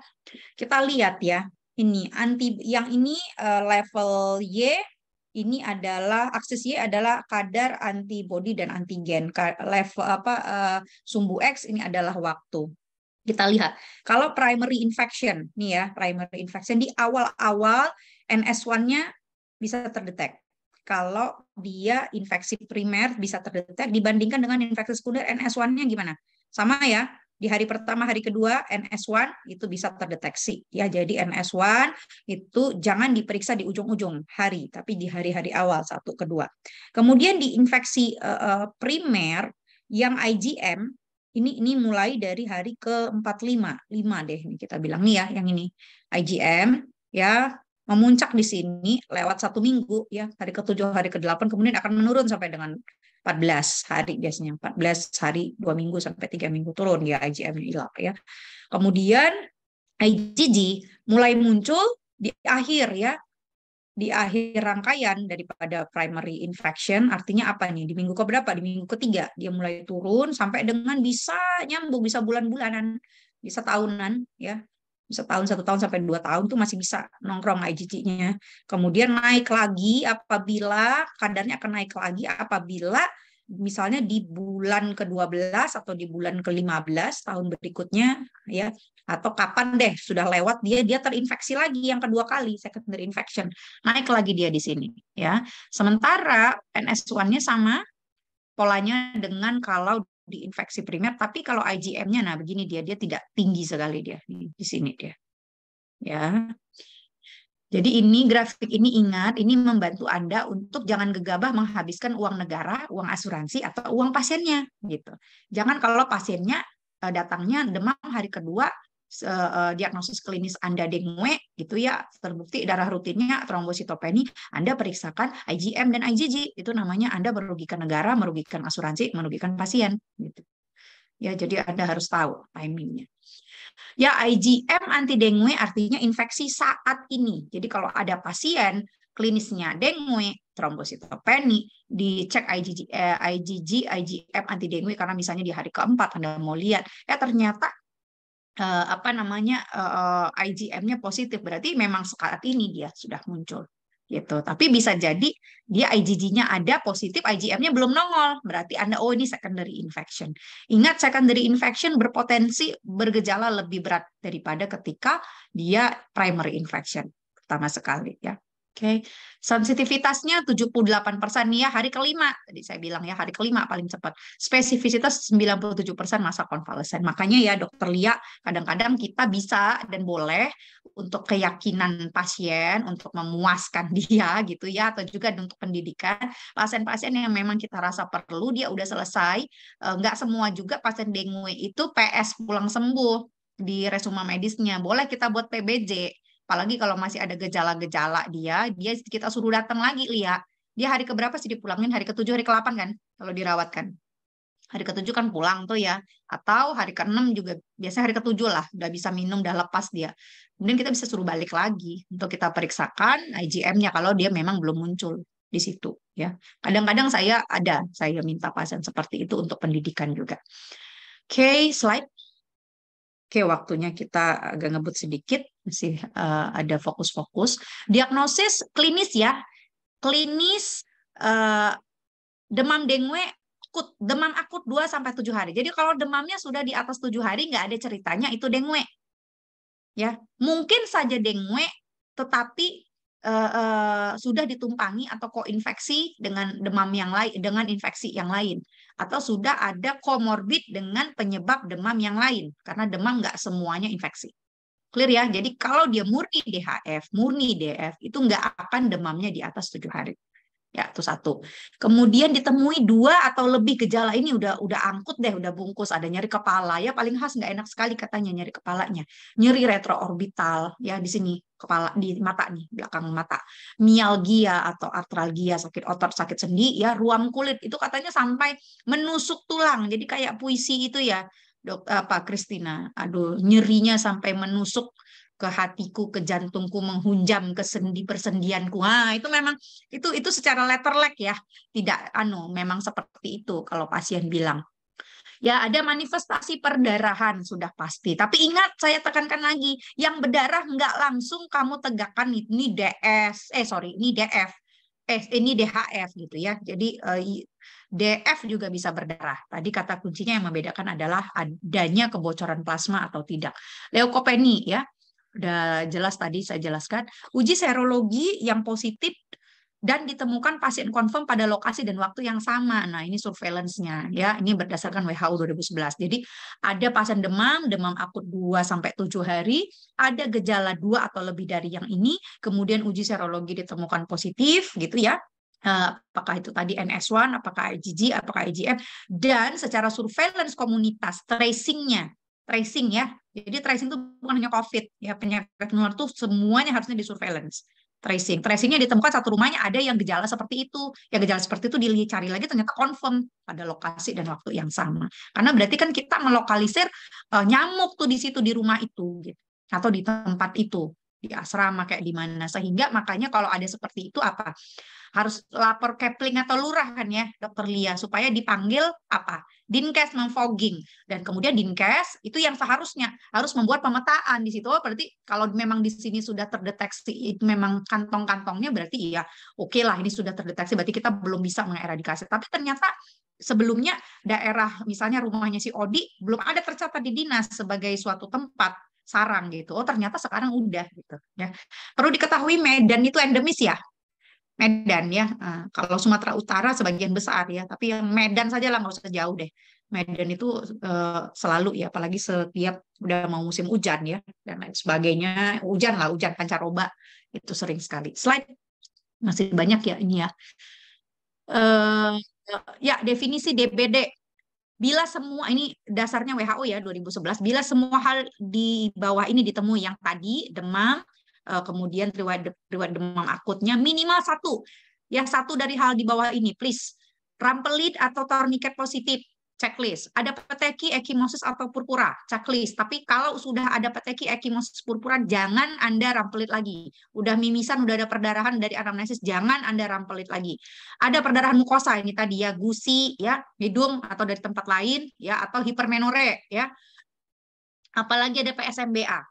[SPEAKER 1] Kita lihat ya. Ini yang ini level Y, ini adalah aksis Y adalah kadar antibodi dan antigen. Level sumbu X ini adalah waktu. Kita lihat, kalau primary infection, nih ya, primary infection di awal-awal NS1-nya bisa terdetek. Kalau dia infeksi primer bisa terdetek dibandingkan dengan infeksi sekunder, NS1-nya gimana? Sama ya, Di hari pertama, hari kedua NS1 itu bisa terdeteksi ya. Jadi NS1 itu jangan diperiksa di ujung-ujung hari, tapi di hari-hari awal 1, kedua. Kemudian di infeksi primer yang IgM ini mulai dari hari ke-45, 5 deh ini kita bilang nih ya, yang ini IgM ya memuncak di sini lewat 1 minggu ya, hari ke-7, hari ke-8, kemudian akan menurun sampai dengan 14 hari biasanya, 14 hari 2 minggu sampai 3 minggu turun ya IgM-nya hilang ya. Kemudian IgG mulai muncul di akhir ya, di akhir rangkaian daripada primary infection. Artinya apa nih? Di minggu keberapa? Di minggu ketiga dia mulai turun sampai dengan bisa nyambung, bisa bulan-bulanan, bisa tahunan ya. Bisa tahun, 1 tahun sampai 2 tahun tuh masih bisa nongkrong IgG-nya. Kemudian naik lagi apabila kadarnya akan naik lagi apabila misalnya di bulan ke-12 atau di bulan ke-15 tahun berikutnya ya, atau kapan deh sudah lewat dia terinfeksi lagi yang kedua kali, secondary infection. Naik lagi dia di sini ya. Sementara NS1-nya sama polanya dengan kalau di infeksi primer, tapi kalau IgM-nya, nah begini dia tidak tinggi sekali dia di sini dia, ya. Jadi ini grafik ini ingat, ini membantu Anda untuk jangan gegabah menghabiskan uang negara, uang asuransi atau uang pasiennya, gitu. Jangan kalau pasiennya datangnya demam hari kedua, diagnosis klinis Anda dengue gitu ya, terbukti darah rutinnya trombositopeni, Anda periksakan IgM dan IgG, itu namanya Anda merugikan negara, merugikan asuransi, merugikan pasien gitu. Ya, jadi Anda harus tahu timingnya. Ya, IgM anti dengue artinya infeksi saat ini. Jadi kalau ada pasien klinisnya dengue, trombositopeni, dicek IgG, IgM anti dengue karena misalnya di hari keempat Anda mau lihat, ya ternyata IgM-nya positif, berarti memang saat ini dia sudah muncul gitu. Tapi bisa jadi dia IgG-nya ada positif, IgM-nya belum nongol, berarti Anda ini secondary infection. Ingat, secondary infection berpotensi bergejala lebih berat daripada ketika dia primary infection pertama sekali ya. Oke, sensitivitasnya 78% nih ya, hari kelima. Tadi saya bilang ya, hari kelima paling cepat. Spesifisitas 97% masa konvalesen. Makanya ya Dokter Lia, kadang-kadang kita bisa dan boleh untuk keyakinan pasien, untuk memuaskan dia gitu ya, atau juga untuk pendidikan. Pasien-pasien yang memang kita rasa perlu, dia udah selesai. Nggak semua juga pasien dengue itu PS pulang sembuh di resume medisnya. Boleh kita buat PBJ. Apalagi kalau masih ada gejala-gejala dia kita suruh datang lagi, Lia. Dia hari keberapa sih dipulangin? Hari ke-7, hari ke-8 kan? Kalau dirawat kan. Hari ke-7 kan pulang tuh ya. Atau hari ke-6 juga, biasanya hari ke-7 lah. Udah bisa minum, udah lepas dia. Kemudian kita bisa suruh balik lagi untuk kita periksakan IgM-nya kalau dia memang belum muncul di situ ya. Kadang-kadang saya minta pasien seperti itu untuk pendidikan juga. Oke, slide. Oke, waktunya kita agak ngebut sedikit, masih ada fokus-fokus. Diagnosis klinis ya, klinis demam dengue akut, demam akut 2-7 hari. Jadi kalau demamnya sudah di atas 7 hari, nggak ada ceritanya itu dengue. Ya, mungkin saja dengue, tetapi sudah ditumpangi atau koinfeksi dengan demam yang lain, dengan infeksi yang lain, atau sudah ada komorbid dengan penyebab demam yang lain, karena demam nggak semuanya infeksi. Clear ya? Jadi kalau dia murni DHF, murni DF, itu nggak akan demamnya di atas 7 hari. Ya, itu satu. Kemudian ditemui 2 atau lebih gejala ini udah angkut deh, udah bungkus. Ada nyeri kepala, ya paling khas nggak enak sekali katanya nyeri kepalanya. Nyeri retroorbital, ya di sini kepala, di mata nih, belakang mata. Mialgia atau artralgia, sakit otot, sakit sendi, ya ruam kulit. Itu katanya sampai menusuk tulang. Jadi kayak puisi itu ya, Kristina. Aduh, nyerinya sampai menusuk ke hatiku, ke jantungku, menghunjam ke sendi persendianku. Itu memang itu secara letterlek ya, tidak memang seperti itu kalau pasien bilang. Ya, ada manifestasi perdarahan sudah pasti. Tapi ingat, saya tekankan lagi, yang berdarah nggak langsung kamu tegakkan ini DF. Ini DHF gitu ya. Jadi DF juga bisa berdarah. Tadi kata kuncinya yang membedakan adalah adanya kebocoran plasma atau tidak. Leukopeni ya. Udah jelas tadi saya jelaskan. Uji serologi yang positif dan ditemukan pasien confirm pada lokasi dan waktu yang sama. Nah, ini surveillance-nya ya. Ini berdasarkan WHO 2011. Jadi ada pasien demam, demam akut 2 sampai 7 hari, ada gejala 2 atau lebih dari yang ini, kemudian uji serologi ditemukan positif gitu ya. Apakah itu tadi NS1, apakah IgG, apakah IgM, dan secara surveillance komunitas tracing-nya, tracing ya. Jadi tracing itu bukan hanya COVID ya, penyakit menular itu semuanya harusnya di surveillance. Tracingnya ditemukan satu rumahnya ada yang gejala seperti itu, yang gejala seperti itu dicari lagi ternyata confirm pada lokasi dan waktu yang sama. Karena berarti kan kita melokalisir nyamuk tuh di situ di rumah itu, gitu, atau di tempat itu, di asrama kayak di mana. Sehingga makanya kalau ada seperti itu apa? Harus lapor Kepling atau lurah kan ya, Dokter Lia, supaya dipanggil apa? Dinkes memfogging, dan kemudian Dinkes itu yang seharusnya harus membuat pemetaan di situ. Berarti kalau memang di sini sudah terdeteksi itu memang kantong-kantongnya, berarti ya oke lah ini sudah terdeteksi, berarti kita belum bisa mengeradikasi. Tapi ternyata sebelumnya daerah misalnya rumahnya si Odi belum ada tercatat di dinas sebagai suatu tempat sarang gitu. Oh ternyata sekarang udah gitu ya. Perlu diketahui Medan itu endemis ya. Medan ya. Kalau Sumatera Utara sebagian besar ya, tapi yang Medan saja lah, nggak usah jauh deh. Medan itu selalu ya, apalagi setiap udah mau musim hujan ya dan lain sebagainya, hujan pancaroba itu sering sekali. Slide masih banyak ya ini ya. Ya definisi DBD. Bila semua ini dasarnya WHO ya 2011, bila semua hal di bawah ini ditemui yang tadi demam, kemudian riwayat demam akutnya minimal satu, ya satu dari hal di bawah ini, please. Rampelit atau tourniquet positif, checklist. Ada peteki, ekimosis atau purpura, checklist. Tapi kalau sudah ada peteki, ekimosis, purpura, jangan Anda rampelit lagi. Udah mimisan, udah ada perdarahan dari anamnesis, jangan Anda rampelit lagi. Ada perdarahan mukosa ini tadi ya, gusi ya, hidung atau dari tempat lain ya, atau hipermenore ya. Apalagi ada PSMBA.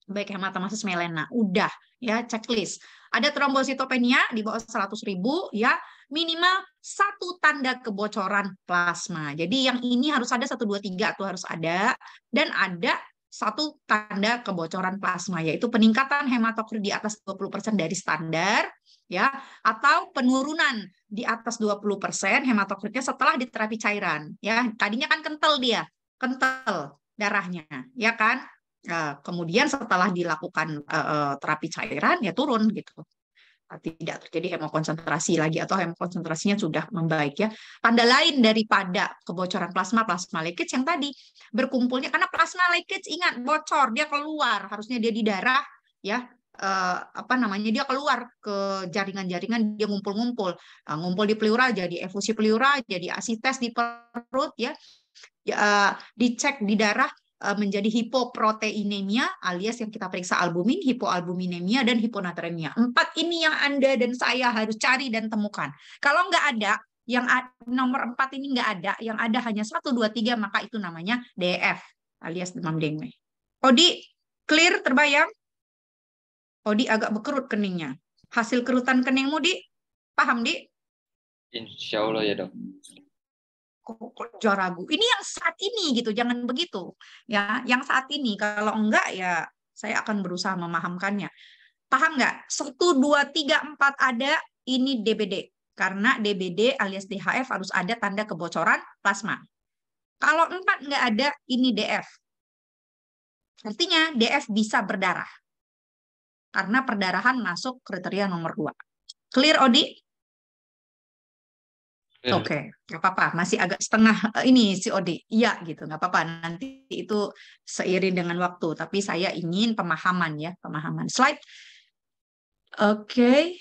[SPEAKER 1] Baik hematomasis melena, udah ya checklist. Ada trombositopenia di bawah 100.000 ya, minimal satu tanda kebocoran plasma. Jadi yang ini harus ada 1, 2, 3 tuh harus ada, dan ada satu tanda kebocoran plasma, yaitu peningkatan hematokrit di atas 20% dari standar ya, atau penurunan di atas 20% hematokritnya setelah diterapi cairan ya. Tadinya kan kental dia, kental darahnya ya kan. Kemudian setelah dilakukan terapi cairan ya turun gitu, tidak terjadi hemokonsentrasi lagi atau hemokonsentrasinya sudah membaik ya. Tanda lain daripada kebocoran plasma leakage yang tadi berkumpulnya, karena plasma leakage ingat bocor, dia keluar, harusnya dia di darah ya, dia keluar ke jaringan-jaringan, dia ngumpul-ngumpul, ngumpul di pleura jadi efusi pleura, jadi asites di perut ya, dicek di darah menjadi hipoproteinemia alias yang kita periksa albumin, hipoalbuminemia, dan hiponatremia. 4 ini yang Anda dan saya harus cari dan temukan. Kalau nggak ada, yang nomor 4 ini nggak ada, yang ada hanya 1, 2, 3, maka itu namanya DEF alias demam dengue. Odi, clear, terbayang? Odi agak berkerut keningnya. Hasil kerutan keningmu, Di? Paham, Di?
[SPEAKER 2] Insya Allah ya dok.
[SPEAKER 1] Kok ragu. Ini yang saat ini gitu, jangan begitu. Ya, yang saat ini. Kalau enggak ya saya akan berusaha memahamkannya. Paham nggak? 1, 2, 3, 4 ada, ini DBD. Karena DBD alias DHF harus ada tanda kebocoran plasma. Kalau 4 nggak ada, ini DF. Artinya DF bisa berdarah. Karena perdarahan masuk kriteria nomor 2. Clear, Odi? Oke, nggak apa-apa. Masih agak setengah ini si Odi. Iya gitu, nggak apa-apa. Nanti itu seiring dengan waktu. Tapi saya ingin pemahaman ya, pemahaman. Slide. Oke.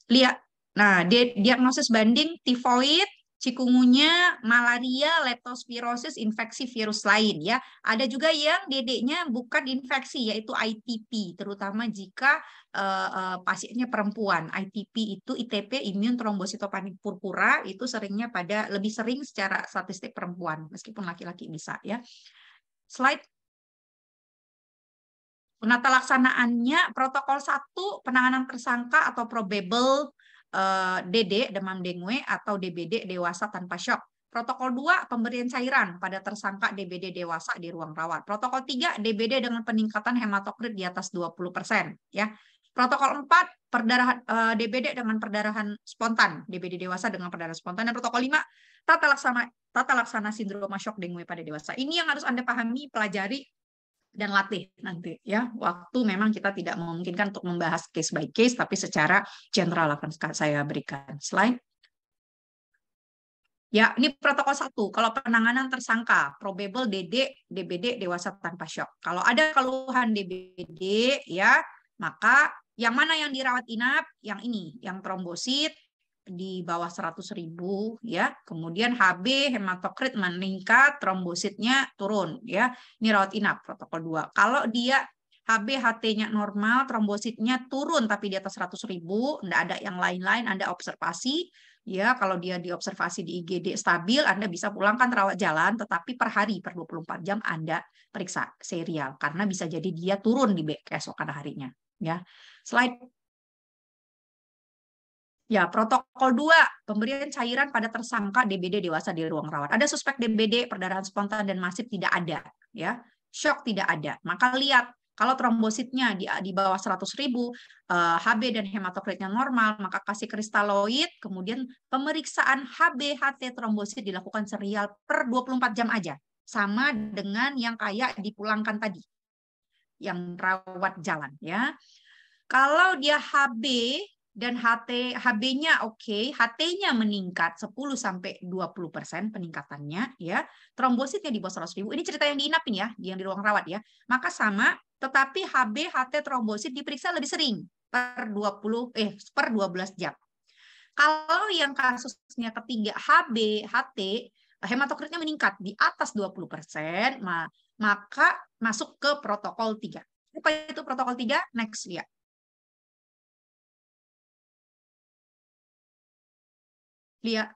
[SPEAKER 1] Lihat. Nah, diagnosis banding tifoid, cikungunya, malaria, leptospirosis, infeksi virus lain ya. Ada juga yang DD-nya bukan infeksi yaitu ITP, terutama jika pasiennya perempuan. ITP itu ITP, immune thrombocytopenic purpura, itu seringnya lebih sering secara statistik perempuan, meskipun laki-laki bisa ya. Slide. Penata laksanaannya protokol 1 penanganan tersangka atau probable DD demam dengue atau DBD dewasa tanpa shock. Protokol 2 pemberian cairan pada tersangka DBD dewasa di ruang rawat. Protokol 3 DBD dengan peningkatan hematokrit di atas 20% ya. Protokol 4 perdarahan DBD dengan perdarahan spontan, DBD dewasa dengan perdarahan spontan, dan protokol 5 tata laksana sindroma shock dengue pada dewasa. Ini yang harus Anda pahami, pelajari, dan latih nanti ya. Waktu memang kita tidak memungkinkan untuk membahas case by case, tapi secara general akan saya berikan slide. Ya, ini protokol 1. Kalau penanganan tersangka, probable DBD dewasa tanpa shock. Kalau ada keluhan DBD, ya, maka yang mana yang dirawat inap? Yang ini, yang trombosit di bawah 100.000, ya. Kemudian HB, hematokrit meningkat, trombositnya turun, ya. Ini rawat inap, protokol 2. Kalau dia HB, HT-nya normal, trombositnya turun tapi di atas 100.000, enggak ada yang lain-lain, Anda observasi. Ya, kalau dia diobservasi di IGD stabil, Anda bisa pulangkan rawat jalan, tetapi per hari, per 24 jam Anda periksa serial, karena bisa jadi dia turun di keesokan harinya. Ya, slide. Ya, protokol 2, pemberian cairan pada tersangka DBD dewasa di ruang rawat. Ada suspek DBD, perdarahan spontan dan masif tidak ada. Ya, shock tidak ada. Maka lihat, kalau trombositnya di bawah 100.000, HB dan hematokritnya normal, maka kasih kristaloid, kemudian pemeriksaan HB, HT, trombosit dilakukan serial per 24 jam aja. Sama dengan yang kayak dipulangkan tadi, yang rawat jalan. Ya. Kalau dia HB dan HB-nya oke, HT-nya meningkat 10-20% peningkatannya, ya. Trombositnya di bawah 100.000. Ini cerita yang diinapin ya, yang di ruang rawat ya. Maka sama, tetapi HB, HT, trombosit diperiksa lebih sering per 12 jam. Kalau yang kasusnya ketiga HB, HT, hematokritnya meningkat di atas 20%, maka masuk ke protokol 3. Apa itu protokol 3? Next lihat. Lihat.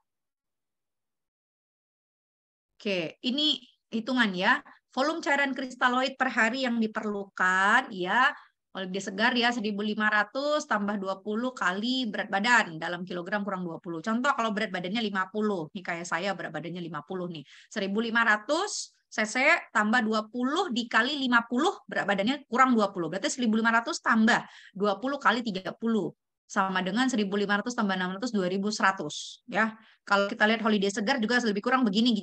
[SPEAKER 1] Oke, ini hitungan ya. Volume cairan kristaloid per hari yang diperlukan ya, kalau dia segar ya 1.500 tambah 20 kali berat badan dalam kilogram kurang 20. Contoh kalau berat badannya 50. Nih kayak saya berat badannya 50 nih. 1.500 cc tambah 20 dikali 50 berat badannya kurang 20. Berarti 1.500 tambah 20 kali 30. Sama dengan 1.500 tambah 600, 2.100 ya. Kalau kita lihat holiday segar juga lebih kurang begini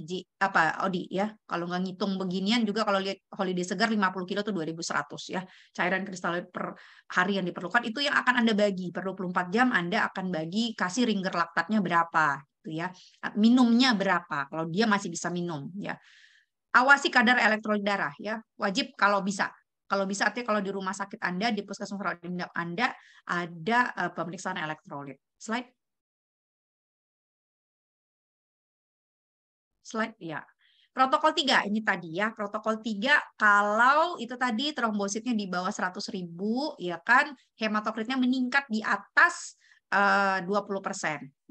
[SPEAKER 1] Odi ya. Kalau nggak ngitung beginian juga kalau lihat holiday segar 50 kilo itu 2.100 ya. Cairan kristaloid per hari yang diperlukan itu yang akan Anda bagi per 24 jam Anda akan bagi kasih ringer laktatnya berapa gitu ya. Minumnya berapa kalau dia masih bisa minum ya. Awasi kadar elektrolit darah ya. Wajib kalau bisa. Kalau bisa artinya kalau di rumah sakit Anda, di puskesmas rawat inap Anda ada pemeriksaan elektrolit. Slide. Slide ya. Protokol 3 ini tadi ya. Protokol 3 kalau itu tadi trombositnya di bawah 100.000 ya kan, hematokritnya meningkat di atas 20%.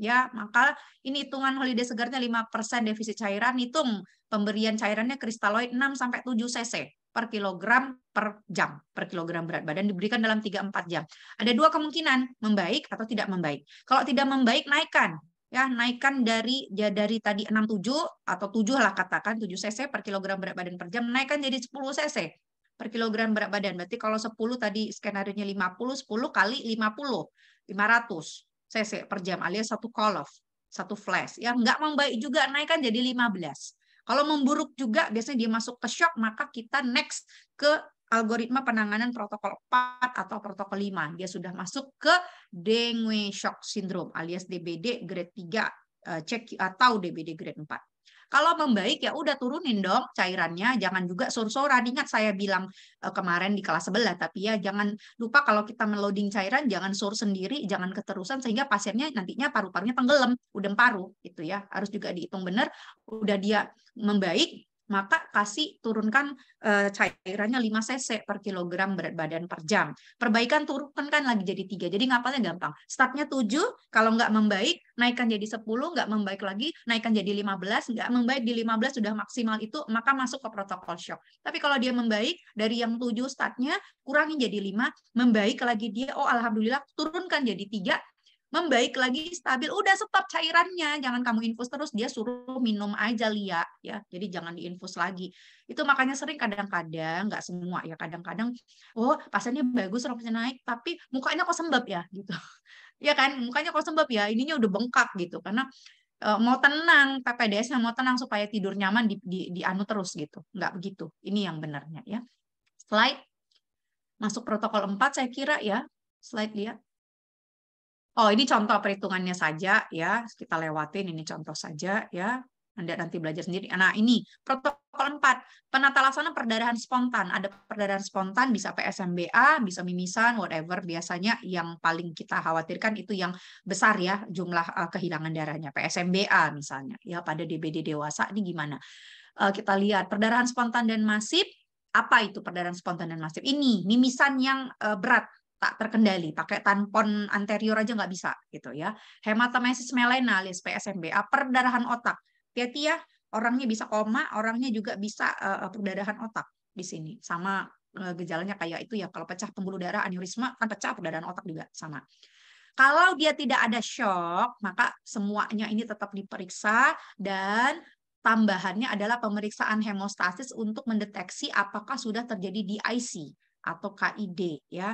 [SPEAKER 1] Ya, maka ini hitungan holiday segarnya 5% defisit cairan, hitung pemberian cairannya kristaloid 6 sampai 7 cc per kilogram per jam, per kilogram berat badan diberikan dalam 3-4 jam. Ada dua kemungkinan, membaik atau tidak membaik. Kalau tidak membaik, naikkan. Ya, naikkan dari tadi 67 atau 7 lah katakan, 7 cc per kilogram berat badan per jam, naikkan jadi 10 cc per kilogram berat badan. Berarti kalau 10 tadi skenario-nya 50, 10 kali 50, 500 cc per jam alias satu call off, satu flash. Ya, nggak membaik juga, naikkan jadi 15. Kalau memburuk juga biasanya dia masuk ke shock, maka kita next ke algoritma penanganan protokol 4 atau protokol 5. Dia sudah masuk ke dengue shock syndrome alias DBD grade 3 cek atau DBD grade 4. Kalau membaik ya udah turunin dong cairannya, jangan juga sor-soran. Ingat saya bilang kemarin di kelas sebelah, tapi ya jangan lupa kalau kita meloading cairan jangan sor sendiri, jangan keterusan sehingga pasiennya nantinya paru-parunya tenggelam, udem paru itu ya. Harus juga dihitung benar, udah dia membaik maka kasih turunkan cairannya 5 cc per kilogram berat badan per jam. Perbaikan turunkan lagi jadi 3. Jadi ngapalnya gampang. Startnya 7, kalau nggak membaik, naikkan jadi 10, nggak membaik lagi, naikkan jadi 15, nggak membaik di 15 sudah maksimal itu, maka masuk ke protokol shock. Tapi kalau dia membaik, dari yang 7 startnya, kurangin jadi 5, membaik lagi dia, oh alhamdulillah, turunkan jadi 3, membaik lagi, stabil, udah stop cairannya, jangan kamu infus terus, dia suruh minum aja Lia ya, jadi jangan diinfus lagi. Itu makanya sering kadang-kadang, nggak semua ya, kadang-kadang oh pasiennya bagus, rompesnya naik, tapi mukanya kok sembab ya gitu. Ya kan, mukanya kok sembab ya, ininya udah bengkak gitu, karena mau tenang, PPDS mau tenang supaya tidur nyaman di anu terus gitu, nggak begitu. Ini yang benarnya ya. Slide masuk protokol 4 saya kira ya, slide lihat. Oh, ini contoh perhitungannya saja ya, kita lewatin ini contoh saja ya. Anda nanti belajar sendiri. Nah, ini protokol 4, penata laksana perdarahan spontan. Ada perdarahan spontan bisa PSMBA, bisa mimisan, whatever. Biasanya yang paling kita khawatirkan itu yang besar ya, jumlah kehilangan darahnya. PSMBA misalnya. Ya, pada DBD dewasa ini gimana? Kita lihat perdarahan spontan dan masif. Apa itu perdarahan spontan dan masif? Ini mimisan yang berat, tak terkendali, pakai tampon anterior aja nggak bisa gitu ya. Hematomesis melena alias PSMBA, perdarahan otak. Hati-hati ya, orangnya bisa koma, orangnya juga bisa perdarahan otak di sini. Sama gejalanya kayak itu ya, kalau pecah pembuluh darah aneurisma kan pecah perdarahan otak juga sama. Kalau dia tidak ada shock, maka semuanya ini tetap diperiksa dan tambahannya adalah pemeriksaan hemostasis untuk mendeteksi apakah sudah terjadi DIC atau KID ya.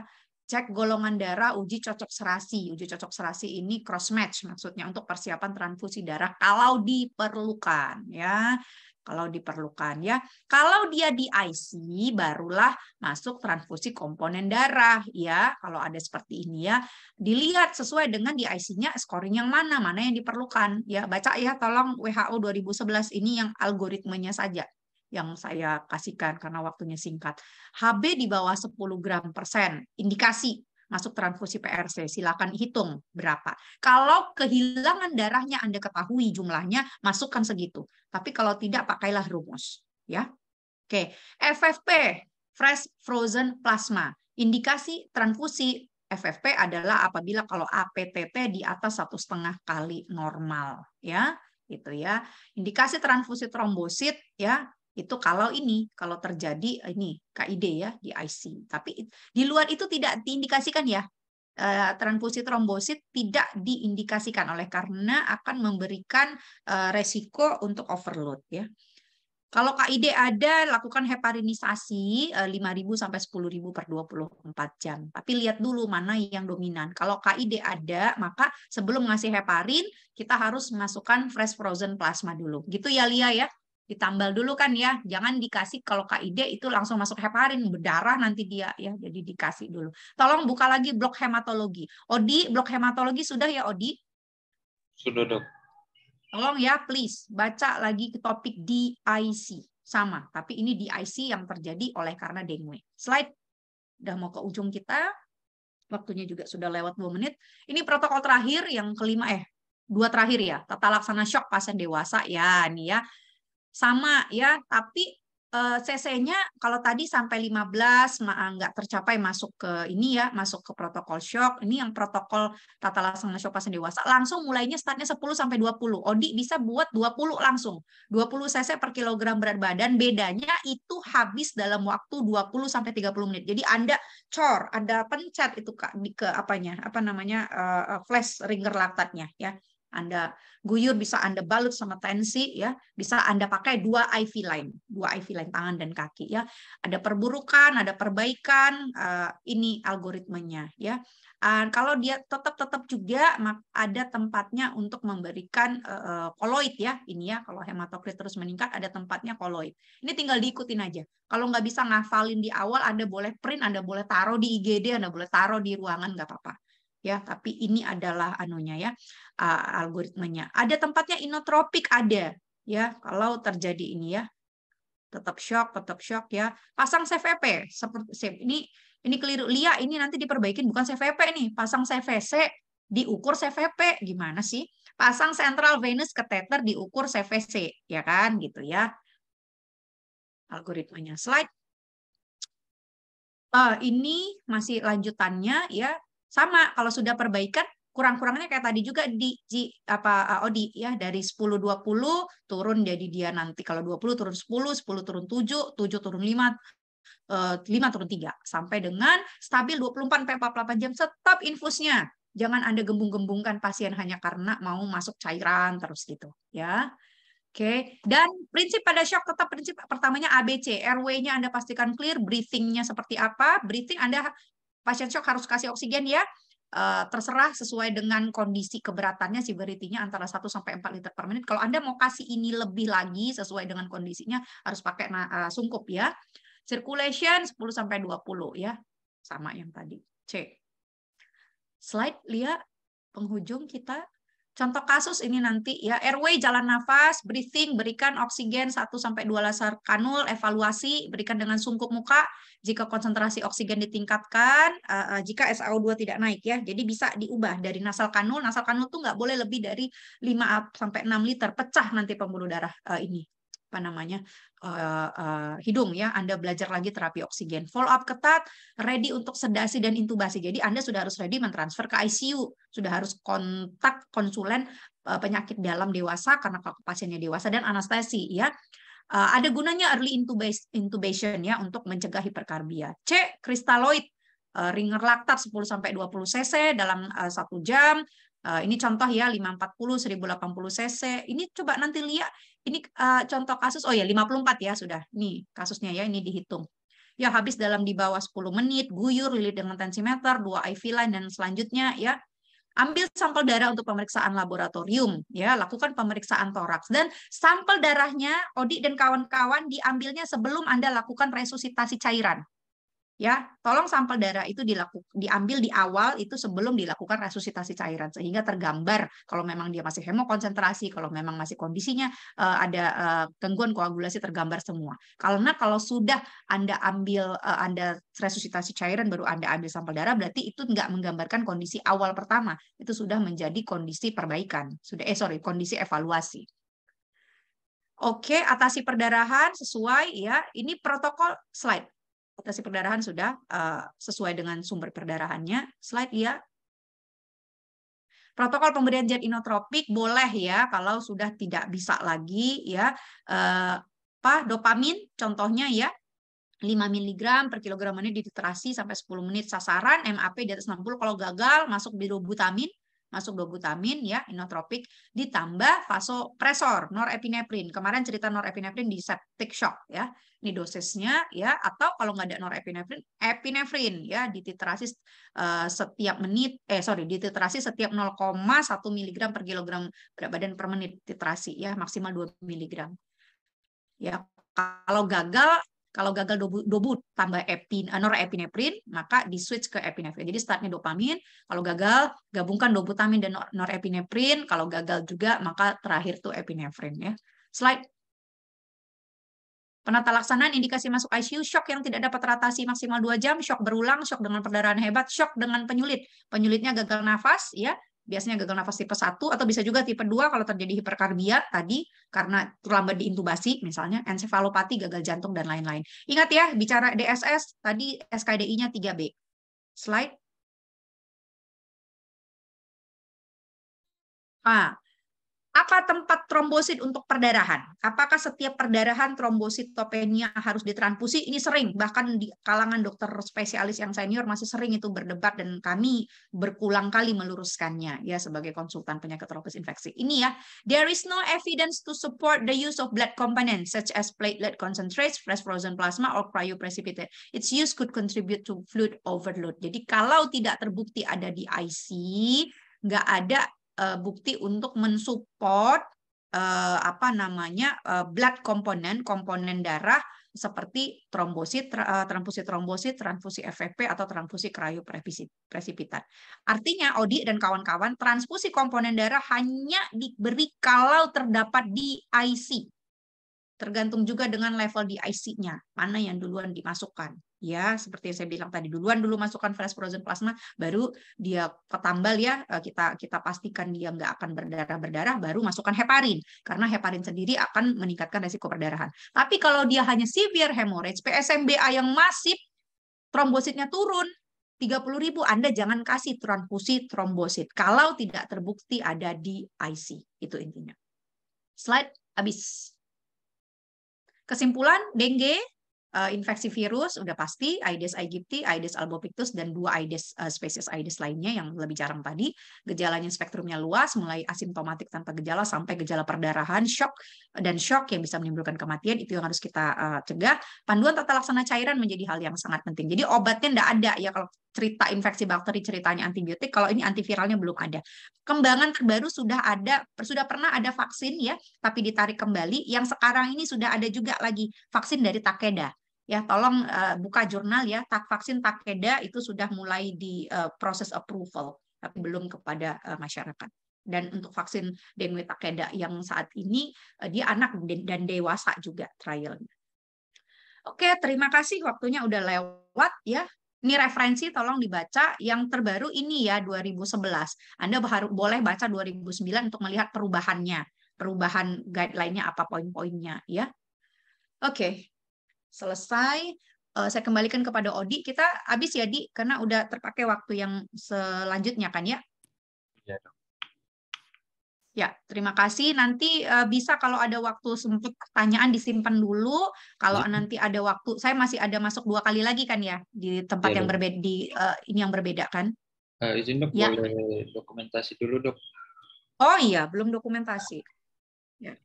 [SPEAKER 1] Cek golongan darah, uji cocok serasi. Uji cocok serasi ini cross match maksudnya untuk persiapan transfusi darah kalau diperlukan ya. Kalau diperlukan ya. Kalau dia di IC barulah masuk transfusi komponen darah ya. Kalau ada seperti ini ya, dilihat sesuai dengan di IC-nya scoring yang mana yang diperlukan ya. Baca ya tolong WHO 2011 ini yang algoritmenya saja yang saya kasihkan karena waktunya singkat. HB di bawah 10 gram persen, indikasi masuk transfusi PRC, silakan hitung berapa. Kalau kehilangan darahnya Anda ketahui jumlahnya, masukkan segitu. Tapi kalau tidak, pakailah rumus. Ya, oke. FFP, fresh frozen plasma, indikasi transfusi FFP adalah apabila kalau APTT di atas 1,5 kali normal. Ya, gitu ya. Indikasi transfusi trombosit ya. Itu kalau terjadi ini KID ya di IC. Tapi di luar itu tidak diindikasikan ya. Transfusi trombosit tidak diindikasikan karena akan memberikan resiko untuk overload ya. Kalau KID ada, lakukan heparinisasi 5.000 sampai 10.000 per 24 jam. Tapi lihat dulu mana yang dominan. Kalau KID ada, maka sebelum ngasih heparin, kita harus masukkan fresh frozen plasma dulu. Gitu ya Lia ya. Ditambal dulu kan ya. Jangan dikasih kalau KID itu langsung masuk heparin, berdarah nanti dia ya. Jadi dikasih dulu. Tolong buka lagi blok hematologi. Odi, blok hematologi sudah ya Odi?
[SPEAKER 2] Sudah dok.
[SPEAKER 1] Tolong ya, please, baca lagi ke topik DIC. Sama, tapi ini DIC yang terjadi karena dengue. Slide, udah mau ke ujung kita. Waktunya juga sudah lewat 2 menit. Ini protokol terakhir, yang kelima, 2 terakhir ya. Tata laksana shock pasien dewasa, ya, ini ya. Sama ya, tapi CC-nya kalau tadi sampai 15 nggak tercapai masuk ke ini ya, masuk ke protokol shock. Ini yang protokol tata laksana shock pasien dewasa langsung mulainya startnya 10 sampai 20. Odi bisa buat 20 langsung. 20 cc per kilogram berat badan, bedanya itu habis dalam waktu 20 sampai 30 menit. Jadi Anda Anda pencet itu ke flash ringer laktatnya ya. Anda guyur, bisa Anda balut sama tensi ya, bisa Anda pakai 2 IV line tangan dan kaki ya. Ada perburukan, ada perbaikan, ini algoritmenya ya. Kalau dia tetap juga ada tempatnya untuk memberikan koloid ya. Ini ya, kalau hematokrit terus meningkat ada tempatnya koloid. Ini tinggal diikutin aja. Kalau nggak bisa ngafalin di awal, Anda boleh print, Anda boleh taruh di IGD, Anda boleh taruh di ruangan, nggak apa-apa. Ya, tapi ini adalah anunya ya, algoritmanya. Ada tempatnya inotropik ada ya, kalau terjadi ini ya. Tetap shock ya. Pasang CVP seperti ini keliru Lia, ini nanti diperbaikin, bukan CVP nih. Pasang CVC diukur CVP gimana sih? Pasang central venous catheter diukur CVC ya kan gitu ya. Algoritmanya slide. Ini masih lanjutannya ya. Sama, kalau sudah perbaikan, kurang-kurangnya kayak tadi juga di Odi ya, dari 10-20 turun jadi dia nanti kalau 20 turun 10 turun 7 turun 5 turun 3 sampai dengan stabil 24 sampai 48 jam, stop infusnya. Jangan Anda gembung-gembungkan pasien hanya karena mau masuk cairan terus gitu, ya. Oke, dan prinsip pada shock tetap prinsip pertamanya ABC, airway-nya Anda pastikan clear, breathing-nya seperti apa? Breathing Anda pasien shock harus kasih oksigen ya. Terserah sesuai dengan kondisi keberatannya, severity-nya antara 1 sampai 4 liter per menit. Kalau Anda mau kasih ini lebih lagi sesuai dengan kondisinya harus pakai sungkup ya. Circulation 10 sampai 20 ya. Sama yang tadi. C. Slide lihat penghujung kita. Contoh kasus ini nanti ya, airway jalan nafas, breathing, berikan oksigen 1 sampai 2 laser kanul, evaluasi, berikan dengan sungkup muka jika konsentrasi oksigen ditingkatkan, jika SaO2 tidak naik ya. Jadi bisa diubah dari nasal kanul tuh nggak boleh lebih dari 5 sampai 6 liter, pecah nanti pembuluh darah ini apa namanya hidung ya. Anda belajar lagi terapi oksigen. Follow up ketat, ready untuk sedasi dan intubasi. Jadi Anda sudah harus ready mentransfer ke ICU, sudah harus kontak konsulen penyakit dalam dewasa karena pasiennya dewasa dan anestesi ya. Ada gunanya early intubation ya untuk mencegah hiperkarbia. C. Kristalloid ringer laktat 10 sampai 20 cc dalam 1 jam. Ini contoh ya 540 1080 cc. Ini coba nanti lihat ini contoh kasus. Oh ya 54 ya sudah. Nih kasusnya ya ini dihitung. Ya habis dalam di bawah 10 menit, guyur, lilit dengan tensimeter, 2 IV line dan selanjutnya ya. Ambil sampel darah untuk pemeriksaan laboratorium ya, lakukan pemeriksaan toraks dan sampel darahnya Odi dan kawan-kawan diambilnya sebelum Anda lakukan resusitasi cairan. Ya, tolong sampel darah itu diambil di awal itu sebelum dilakukan resusitasi cairan sehingga tergambar kalau memang dia masih hemokonsentrasi, kalau memang masih kondisinya ada gangguan koagulasi tergambar semua. Karena kalau sudah Anda ambil Anda resusitasi cairan baru Anda ambil sampel darah berarti itu nggak menggambarkan kondisi awal pertama, itu sudah menjadi kondisi perbaikan, kondisi evaluasi. Oke, atasi perdarahan sesuai ya. Ini protokol slide. Atasi perdarahan sudah sesuai dengan sumber perdarahannya. Slide ya. Protokol pemberian zat inotropik boleh ya kalau sudah tidak bisa lagi ya. Dopamin contohnya ya 5 mg per kilogram menit dititerasi sampai 10 menit sasaran, MAP di atas 60 kalau gagal masuk dobutamin ya inotropik ditambah vasopresor norepinefrin. Kemarin cerita norepinefrin di septic shock ya. Ini dosisnya ya, atau kalau nggak ada norepinefrin, epinefrin ya dititerasi dititerasi setiap 0,1 mg per kilogram berat badan per menit titerasi ya, maksimal 2 mg. Ya, kalau gagal dobu tambah norepinefrin, maka di switch ke epinefrin. Jadi startnya dopamin, kalau gagal gabungkan dobutamin dan norepinefrin, kalau gagal juga maka terakhir tuh epinefrin ya. Slide. Penata laksanaan indikasi masuk ICU, shock yang tidak dapat teratasi maksimal 2 jam, shock berulang, shock dengan perdarahan hebat, shock dengan penyulit. Penyulitnya gagal nafas ya. Biasanya gagal nafas tipe 1 atau bisa juga tipe 2 kalau terjadi hiperkarbia tadi karena terlambat diintubasi misalnya, ensefalopati, gagal jantung dan lain-lain. Ingat ya, bicara DSS tadi SKDI-nya 3B. Slide. Apa tempat trombosit untuk perdarahan? Apakah setiap perdarahan trombositopenia harus ditransfusi? Ini sering, bahkan di kalangan dokter spesialis yang senior masih sering itu berdebat dan kami berulang kali meluruskannya ya sebagai konsultan penyakit tropis infeksi. Ini ya, there is no evidence to support the use of blood components such as platelet concentrates, fresh frozen plasma, or cryoprecipitate. Its use could contribute to fluid overload. Jadi kalau tidak terbukti ada di IC, nggak ada bukti untuk mensupport blood komponen darah seperti transfusi trombosit, transfusi FFP atau transfusi kryoprecipitat. Artinya Odi dan kawan-kawan transfusi komponen darah hanya diberi kalau terdapat di IC. Tergantung juga dengan level di IC-nya, mana yang duluan dimasukkan. Ya, seperti yang saya bilang tadi, dulu masukkan fresh frozen plasma, baru dia ketambal ya, kita pastikan dia nggak akan berdarah, baru masukkan heparin, karena heparin sendiri akan meningkatkan resiko perdarahan. Tapi kalau dia hanya severe hemorrhage, PSMBA yang masif, trombositnya turun, 30.000, Anda jangan kasih transfusi trombosit, kalau tidak terbukti ada di IC, itu intinya. Slide habis. Kesimpulan, dengue infeksi virus udah pasti Aedes aegypti, Aedes albopictus dan 2 Aedes spesies Aedes lainnya yang lebih jarang tadi. Gejalanya spektrumnya luas, mulai asimptomatik tanpa gejala sampai gejala perdarahan, shock yang bisa menimbulkan kematian, itu yang harus kita cegah. Panduan tata laksana cairan menjadi hal yang sangat penting. Jadi obatnya enggak ada ya, kalau cerita infeksi bakteri ceritanya antibiotik, kalau ini antiviralnya belum ada. Kembangan terbaru sudah pernah ada vaksin ya, tapi ditarik kembali. Yang sekarang ini sudah ada juga lagi vaksin dari Takeda. Ya, tolong buka jurnal ya, vaksin Takeda itu sudah mulai di proses approval, tapi belum kepada masyarakat. Dan untuk vaksin dengue Takeda yang saat ini dia anak dan dewasa juga trialnya. Oke, terima kasih, waktunya udah lewat ya. Ini referensi tolong dibaca. Yang terbaru ini ya 2011. Anda boleh baca 2009 untuk melihat perubahan guideline-nya apa, poin-poinnya ya. Oke. Selesai, saya kembalikan kepada Odi. Kita habis ya, Di, karena udah terpakai waktu yang selanjutnya kan ya?
[SPEAKER 2] Ya, dok.
[SPEAKER 1] Ya, terima kasih. Nanti bisa kalau ada waktu sempat pertanyaan disimpan dulu. Kalau nanti ada waktu, saya masih ada masuk 2 kali lagi kan ya di tempat
[SPEAKER 2] Ya,
[SPEAKER 1] yang
[SPEAKER 2] dok.
[SPEAKER 1] berbeda, di ini yang berbeda kan?
[SPEAKER 2] Izin dok,
[SPEAKER 1] Ya.
[SPEAKER 2] boleh dokumentasi dulu dok.
[SPEAKER 1] Oh iya, belum dokumentasi. Ya.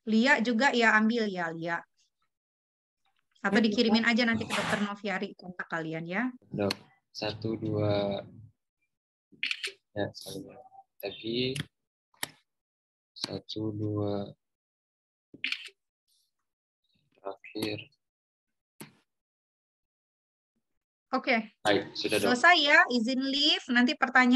[SPEAKER 1] Lia juga ya, ambil ya Lia. Atau dikirimin aja nanti ke Dokter Noviari kontak kalian ya.
[SPEAKER 2] Dok, 1, 2. Ya, saya lagi. 1, 2. Terakhir.
[SPEAKER 1] Oke.
[SPEAKER 2] Baik, sudah dok.
[SPEAKER 1] Selesai ya, izin live. Nanti pertanyaan